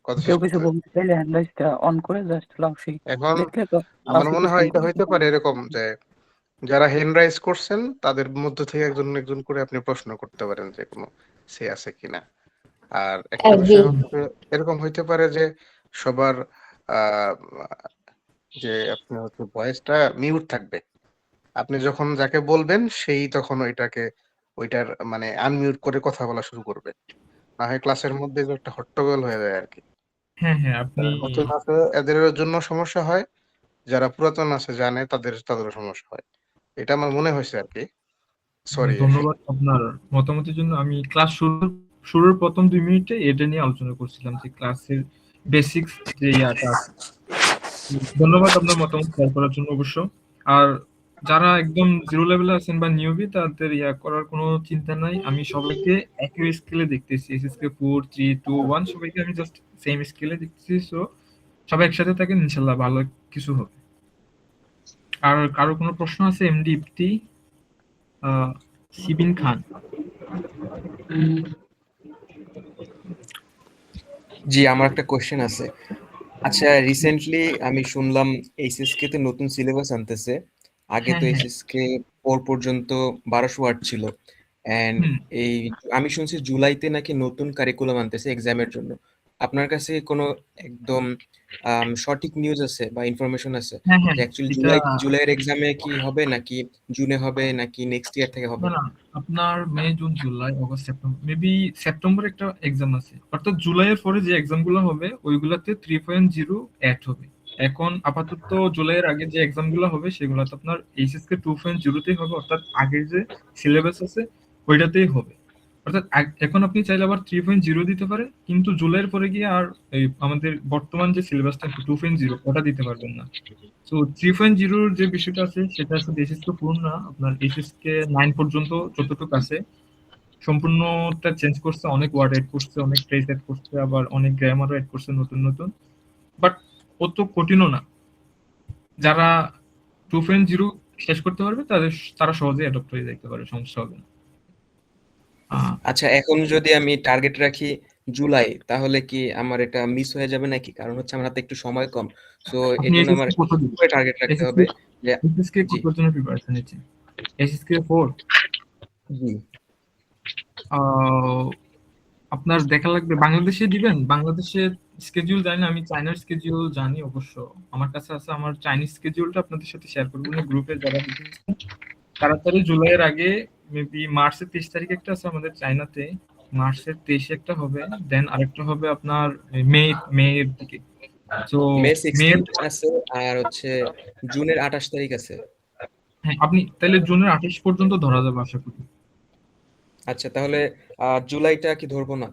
কথা কেউ শেষ কিছু করতে দেন। বলতে চাইলে হ্যান্ড রাইজটা অন করে জাস্ট লাউসি এখন দেখলে তো আমার লাউসি মনে হয় এটা হইতে পারে এরকম যে যারা হ্যান্ড রাইজ করছেন তাদের মধ্য থেকে একজন একজন করে আপনি প্রশ্ন করতে পারেন যে কোনো সে আছে কিনা। আর একটা বিষয় হচ্ছে এরকম হইতে পারে যে সবার আহ যে আপনি হচ্ছে ভয়েসটা মিউট থাকবে, আপনি যখন যাকে বলবেন সেই তখন ওইটার মানে আনমিউট করে কথা বলা শুরু করবে, না হয় ক্লাসের মধ্যে যে একটা হট্টগোল হয়ে যায় আর কি। হ্যাঁ, হ্যাঁ, আপনি যারা নতুন আছে এদের জন্য সমস্যা হয়, যারা পুরাতন আছে জানে তাদেরও সমস্যা হয়, এটা আমার মনে হয়েছে আর কি। সরি। ধন্যবাদ আপনার মতামতের জন্য। আমি ক্লাস শুরুর প্রথম 2 মিনিটে এটা নিয়ে আলোচনা করছিলাম যে ক্লাসের বেসিক্স যে ইয়াটা আছে। ধন্যবাদ আপনার মতামত শেয়ার করার জন্য অবশ্য। আর যারা একদম জিরো লেভেলে আছেন বা নিউবি তাদের ইয়া করার কোনো চিন্তা নাই। আমি সবাইকে একই স্কেলে দেখতেছি। এসএসকে 4 3 2 1 সবাইকে আমি জাস্ট সেম স্কেলে দেখতেছি। সো সবাই একসাথে থাকেন, ইনশাআল্লাহ ভালো কিছু হবে। আর কারো কোনো প্রশ্ন আছে? এমডি ইফতি, সিবিন খান। জি, আমার একটা কোশ্চেন আছে। আচ্ছা, রিসেন্টলি আমি শুনলাম এইচএসকে তে নতুন সিলেবাস আনতেছে। আগে তো এইচএসকে 4 পর্যন্ত 1200 ওয়াট ছিল। এন্ড এই আমি শুনছি জুলাইতে নাকি নতুন কারিকুলাম আনতেছে এক্সামের জন্য। আপনার কাছে কোনো একদম সঠিক নিউজ আছে বা ইনফরমেশন আছে যে অ্যাকচুয়ালি জুলাইয়ের এক্সামে কি হবে নাকি জুনে হবে নাকি নেক্সট ইয়ার থেকে হবে? না, আপনার May, June, July, August, September, maybe সেপ্টেম্বরে একটা এক্সাম আছে। অর্থাৎ জুলাইয়ের পরে যে এক্সামগুলো হবে ওইগুলাতে 3.0 অ্যাড হবে। এখন আপাতত জুলাইয়ের আগে যে এক্সামগুলো হবে সেগুলোতে আপনার এইচএসকে 2.0তেই হবে, অর্থাৎ আগের যে সিলেবাস আছে ওইটাতেই হবে। অর্থাৎ এখন আপনি চাইলে আবার 3.0 দিতে পারেন, কিন্তু জুলাইয়ের পরে গিয়ে আর এই আমাদের বর্তমান যে সিলেবাসটা 2.0 ওটা দিতে পারবেন না। সো 3.0 যে বিষয়টা আছে সেটা আসলে এইচএসকে পুরো না, আপনার এইচএসকে 9 পর্যন্ত যতটুকু আছে সম্পূর্ণটা চেঞ্জ করছে, অনেক ওয়ার্ড এড করছে, অনেক ফ্রেজ এড করছে, আবার অনেক গ্রামারও এড করছে নতুন নতুন। বাট অত কঠিনও না। যারা 2.0 শেষ করতে পারবে তারা সহজে অ্যাডপ্ট হয়ে যেতে পারে, সমস্যা হবে না। আচ্ছা, এখন যদি আমি টার্গেট রাখি জুলাই, তাহলে কি আমার এটা মিস হয়ে যাবে নাকি? কারণ হচ্ছে আমার হাতে একটু সময় কম। সো এর জন্য আমার কিভাবে টার্গেট রাখতে হবে? যে এইচএসকে কত জনের প্রিপারেশন নিচ্ছে? এইচএসকে 4 জি। আপনার দেখা লাগবে বাংলাদেশে দিবেন। বাংলাদেশের স্কেডিউল জানি না, আমি চায়নার স্কেডিউল জানি অবশ্য। আমার কাছে আছে, আমার চাইনিজ স্কেডিউলটা আপনাদের সাথে শেয়ার করব না গ্রুপে যারা দিতেছেন। তাড়াতাড়ি জুলাইয়ের আগে মেবি মার্চের 23 তারিখে একটা আছে আমাদের চায়নাতে, মার্চের 23 একটা হবে, দেন আরেকটা হবে আপনার মেয়ের দিকে। তো মে মেয়ের 16 আছে আর হচ্ছে জুনের 28 তারিখ আছে। হ্যাঁ, আপনি তাহলে জুনের 28 পর্যন্ত ধরা যাবে আশা করি। আচ্ছা, তাহলে জুলাইটা কি ধরবো না?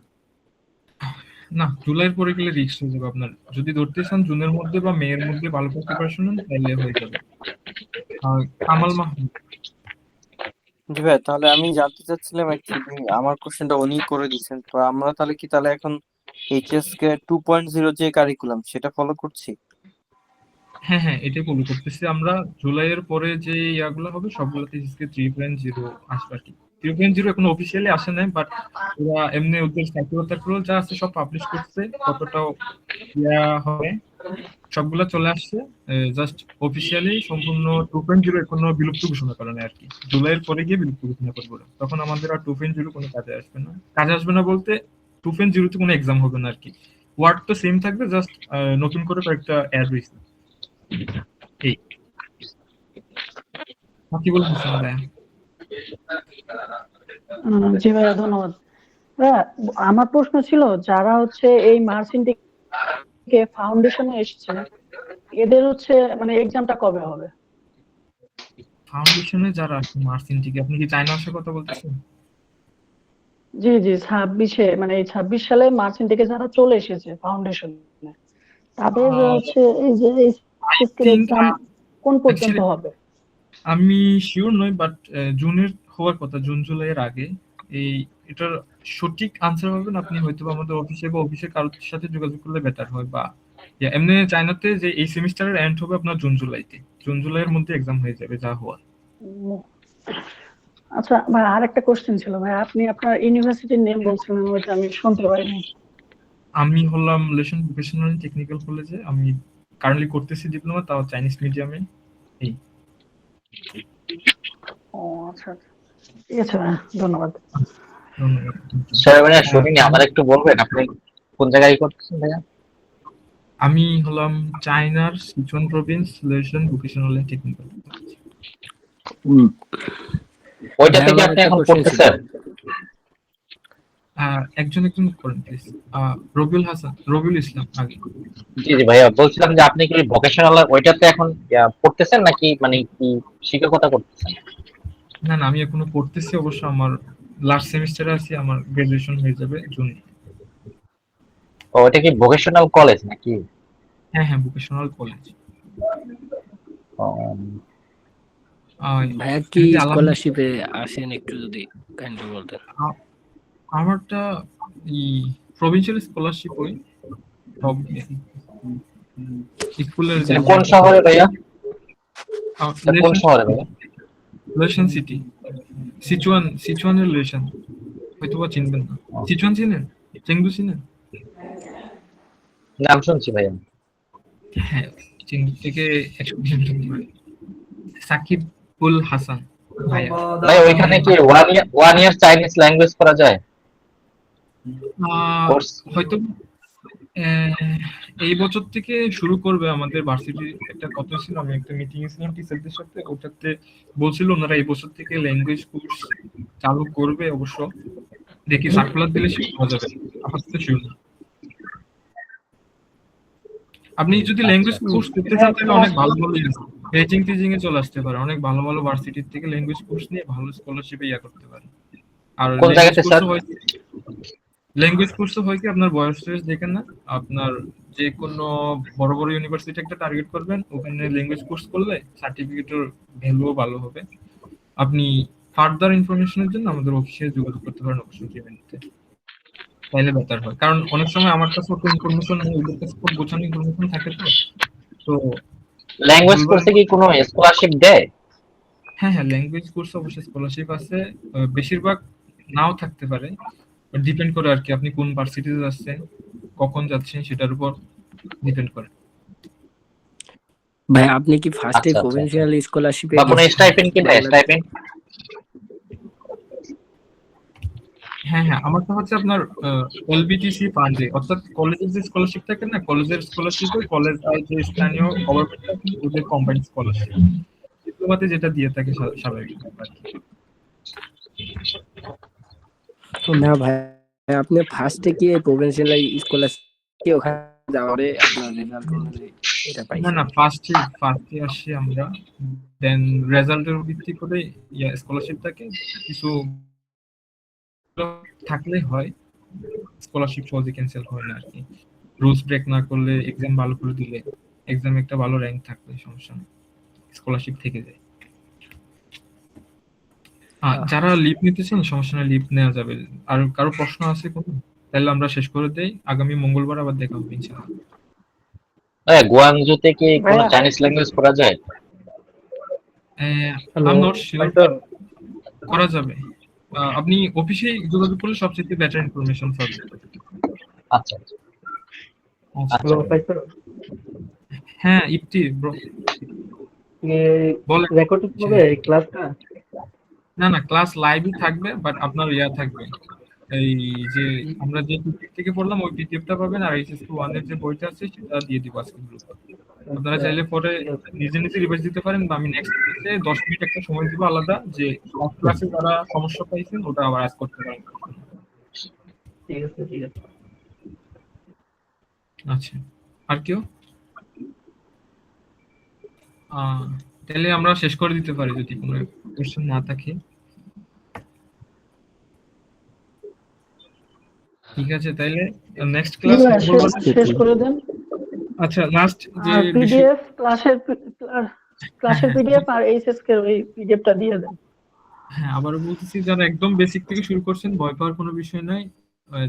না, জুলাইয়ের পরে গেলে রিস্ক হয়ে যাবে আপনার। যদি ধরতে চান জুনের মধ্যে বা মেয়ের মধ্যে ভালো করে প্রিপারেশন নেন তাহলে হয়ে যাবে। কামাল মাহমুদ। জি ভাই, তাহলে আমি জানতে চাচ্ছিলাম অ্যাকচুয়ালি আমার কোশ্চেনটা উনি করে দিয়েছেন, তো আমরা তাহলে এখন এইচএসকে 2.0 যে কারিকুলাম সেটা ফলো করছি? হ্যাঁ, হ্যাঁ, এটাই ফলো করতেছি আমরা। জুলাইয়ের পরে যে ইয়াগুলো হবে সবগুলোতে এইচএসকে 3.0 আসবে আর কি। 3.0 এখনো অফিসিয়ালি আসে নাই, বাট ওরা এমনি ওদের সাইকোলজি যা আছে সব পাবলিশ করছে। কতটাও ইয়া হবে সবগুলো চলে আসছে। জাস্ট অফিসিয়ালি সম্পূর্ণ 2.0 এখনো বিলুপ্ত ঘোষণা করে নাই আর কি। জুলাইয়ের পরে গিয়ে বিলুপ্ত ঘোষণা করবে ওরা। তখন আমাদের আর 2.0 কোনো কাজে আসবে না। কাজে আসবে না বলতে 2.0 তে কোনো এক্সাম হবে না আর কি। ওয়ার্ড তো সেম থাকবে, জাস্ট নতুন করে কয়েকটা অ্যাড হয়েছে। এই কি বলছেন ভাইয়া? জি ভাইয়া, ধন্যবাদ। ভাইয়া, আমার প্রশ্ন ছিল যারা হচ্ছে এই মার্সিন থেকে ফাউন্ডেশনে এসেছে এদের হচ্ছে মানে এক্সামটা কবে হবে? ফাউন্ডেশনে যারা মার্সিন থেকে, আপনি কি চায়না আসার কথা বলতেছেন? জি জি, 26-এ মানে এই 26 সালে মার্সিন থেকে যারা চলে এসেছে ফাউন্ডেশনে তাদের হচ্ছে এই যে এক্সাম কোন পর্যন্ত হবে? আমি শিওর নই, বাট জুনের হওয়ার কথা, জুন জুলাইয়ের আগে। এই এটার সঠিক আনসার পাবেন আপনি হয়তো বা আমাদের অফিসে বা অফিসের কারোর সাথে যোগাযোগ করলে বেটার হয়। বা এমনি চায়নাতে যে এই সেমিস্টারের এন্ড হবে আপনার জুন জুলাইয়ের মধ্যে এক্সাম হয়ে যাবে যা হওয়ার। আচ্ছা ভাই, আরেকটা কোশ্চেন ছিল ভাই, আপনি আপনার ইউনিভার্সিটির নেম বলছিলেন, ওইটা আমি শুনতে পাইনি। আমি হলাম মালয়েশিয়ান ভোকেশনাল টেকনিক্যাল কলেজে, আমি কারেন্টলি করতেছি ডিপ্লোমা, তাও চাইনিজ মিডিয়ামে। এই ও আচ্ছা আচ্ছা, ঠিক আছে ভাই, ধন্যবাদ। ধন্যবাদ। স্যার মানে শুনিনি, আমার একটু বলবেন আপনি কোন জায়গায় করতেছেন ভাইয়া? আমি হলাম চায়নার Sichuan Province Malaysian vocational technical. ওইটা থেকে আপনি এখন পড়তেছেন? একজন করেন প্লিজ। রবিউল ইসলাম আগে। জি জি ভাইয়া, বলছিলাম যে আপনি কি ভোকেশনাল ওইটাতে এখন পড়তেছেন নাকি মানে কি শিক্ষকতা করতেছেন? না না, আমি এখনো পড়তেছি, অবশ্য আমার লাস্ট সেমিস্টারে আছি, আমার গ্রাজুয়েশন হয়ে যাবে জুন। ও, এটা কি ভোকেশনাল কলেজ নাকি? হ্যাঁ হ্যাঁ, ভোকেশনাল কলেজ। ভাইয়া কি স্কলারশিপে আসেন, একটু যদি কাইন্ডলি বলতেন। আমারটা প্রভিন্সিয়াল স্কলারশিপ ওই সব স্কুলের। কোন শহরে ভাইয়া? কোন শহরে ভাইয়া? মালয়েশিয়ান সিটি, সিচুয়ানের রিলেশন, হয়তো বা চিনবেন না। সিচুয়ান চিনেন? চেংদু চিনেন? নাম শুনছি ভাইয়া। হ্যাঁ, চেংদু থেকে 100 কিলোমিটার দূরে। সাকিবুল হাসান ভাইয়া। ভাই ওইখানে কি 1 ইয়ার চাইনিজ ল্যাঙ্গুয়েজ করা যায়? হয়তো এই বছর থেকে শুরু করবে আমাদের ভার্সিটির একটা কথা ছিল, আমি একটা মিটিং এ ছিলাম টিচারদের সাথে, ওটাতে বলছিল ওনারা এই বছর থেকে ল্যাঙ্গুয়েজ কোর্স চালু করবে। অবশ্য দেখি সার্কুলার দিলে শুরু হয়ে যাবে, আপাতত শুরু না। আপনি যদি ল্যাঙ্গুয়েজ কোর্স করতে চান তাহলে অনেক ভালো ভালো টিচিং এ চলে আসতে পারে, অনেক ভালো ভালো ভার্সিটির থেকে ল্যাঙ্গুয়েজ কোর্স নিয়ে ভালো স্কলারশিপে করতে পারে। আর কোন জায়গাতে স্যার? ল্যাঙ্গুয়েজ কোর্স হয় কি, আপনার বয়স দেখেন না, আপনার যে কোনো বড় বড় ইউনিভার্সিটি একটা টার্গেট করবেন, ওখানে ল্যাঙ্গুয়েজ কোর্স করলে সার্টিফিকেটের ভ্যালুও ভালো হবে। আপনি ফার্দার ইনফরমেশনের জন্য আমাদের অফিসে যোগাযোগ করতে পারেন অবশ্যই ইভেন্টে, তাহলে বেটার হয়। কারণ অনেক সময় আমার কাছে অত ইনফরমেশন নেই, ওদের কাছে খুব গোছানো ইনফরমেশন থাকে। তো ল্যাঙ্গুয়েজ কোর্সে কি কোনো স্কলারশিপ দেয়? হ্যাঁ হ্যাঁ, ল্যাঙ্গুয়েজ কোর্স অবশ্যই স্কলারশিপ আছে, বেশিরভাগ নাও থাকতে পারে, ডিপেন্ড করে আর কি আপনি কোন ভার্সিটিতে যাচ্ছেন, কখন যাচ্ছেন, সেটার উপর ডিপেন্ড করে। ভাই আপনি কি ফার্স্টে প্রভিন্সিয়াল স্কলারশিপে বা কোনো স্টাইপেন্ড কি দেয়? স্টাইপেন্ড? হ্যাঁ হ্যাঁ, আমারটা হচ্ছে আপনার এলবিটিসি ফান্ডে, অর্থাৎ কলেজের যে স্কলারশিপ থাকে না, কলেজের স্কলারশিপে কলেজ আর যে স্থানীয় গভর্নমেন্ট ওদের কম্বাইন্ড স্কলারশিপ, ডিপ্লোমাতে যেটা দিয়ে থাকে স্বাভাবিক। না ভাই, আপনি ফার্স্টে কি প্রভিন্সিয়াল স্কলারশিপ কি ওখানে যাওয়ারে আপনার রেজাল্ট অনুযায়ী এটা পাইছেন? না না, ফার্স্টে আসি আমরা, দেন রেজাল্টের ভিত্তি করে স্কলারশিপ থাকে, কিছু থাকলে হয়, স্কলারশিপ সহজে ক্যান্সেল হয় না আর কি। রুলস ব্রেক না করলে, এক্সাম ভালো করে দিলে, এক্সামে একটা ভালো র্যাঙ্ক থাকলে সমস্যা নেই, স্কলারশিপ থেকে যায়। যারা লিভ নিতেছেন সমস্যা নেই, লিভ নেওয়া যাবে। আর কারো প্রশ্ন আছে কোনো, তাহলে আমরা শেষ করে দেই, আগামী মঙ্গলবার আবার দেখা হবে ইনশাআল্লাহ। গুয়াংজুতে কি কোনো চাইনিজ ল্যাঙ্গুয়েজ করা যায়? I'm not sure, করা যাবে। আপনি অফিসে যোগাযোগ করলে সবচেয়ে বেটার ইনফরমেশন পাবেন। আচ্ছা হ্যাঁ, ইফতি ব্রো, রেকর্ডিং হবে এই ক্লাসটা? না না, ক্লাস লাইভই থাকবে, বাট আপনার থাকবে, এই যে আমরা যে পিডিএফ থেকে পড়লাম ওই পিডিএফটা পাবেন, আর এইচএসসি 1 এর যে বইটা আছে সেটা দিয়ে দিব আজকে গ্রুপে। আপনারা চাইলে পরে নিজে নিজে রিভাইজ দিতে পারেন, বা আমি নেক্সট ক্লাসে 10 মিনিট একটা সময় দিব আলাদা, যে ক্লাসে যারা সমস্যা পাইছেন ওটা আবার আজ করতে পারেন। ঠিক আছে। আচ্ছা, আর কেউ? তাহলে আমরা শেষ করে দিতে পারি যদি কোনো কোশ্চেন না থাকে। ঠিক আছে, তাইলে নেক্সট ক্লাস শেষ করে দেন। আচ্ছা, লাস্ট যে পিডিএফ ক্লাসের পিডিএফ আর এইচএস কে ওই পিডিএফটা দিয়ে দেন। হ্যাঁ, আবারও বলতেছি, যারা একদম বেসিক থেকে শুরু করছেন ভয় পাওয়ার কোনো বিষয় নাই।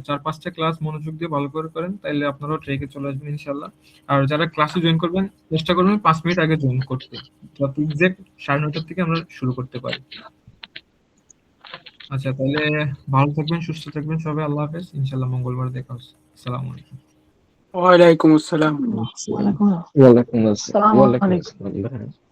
4-5টা ক্লাস মনোযোগ দিয়ে ভালো করে করেন, তাইলে আপনারাও ট্রেকে চলে আসবেন ইনশাল্লাহ। আর যারা ক্লাসে জয়েন করবেন চেষ্টা করবেন 5 মিনিট আগে জয়েন করতে, যাতে এক্সাক্ট 9:30 থেকে আমরা শুরু করতে পারি। আচ্ছা, তাহলে ভালো থাকবেন, সুস্থ থাকবেন সবাই। আল্লাহ হাফেজ, ইনশাল্লাহ মঙ্গলবার দেখা হচ্ছে। আসসালামু আলাইকুম। ওয়ালাইকুম আসসালাম। ওয়ালাইকুম আসসালাম। আসসালামু আলাইকুম। ওয়ালাইকুম আসসালাম।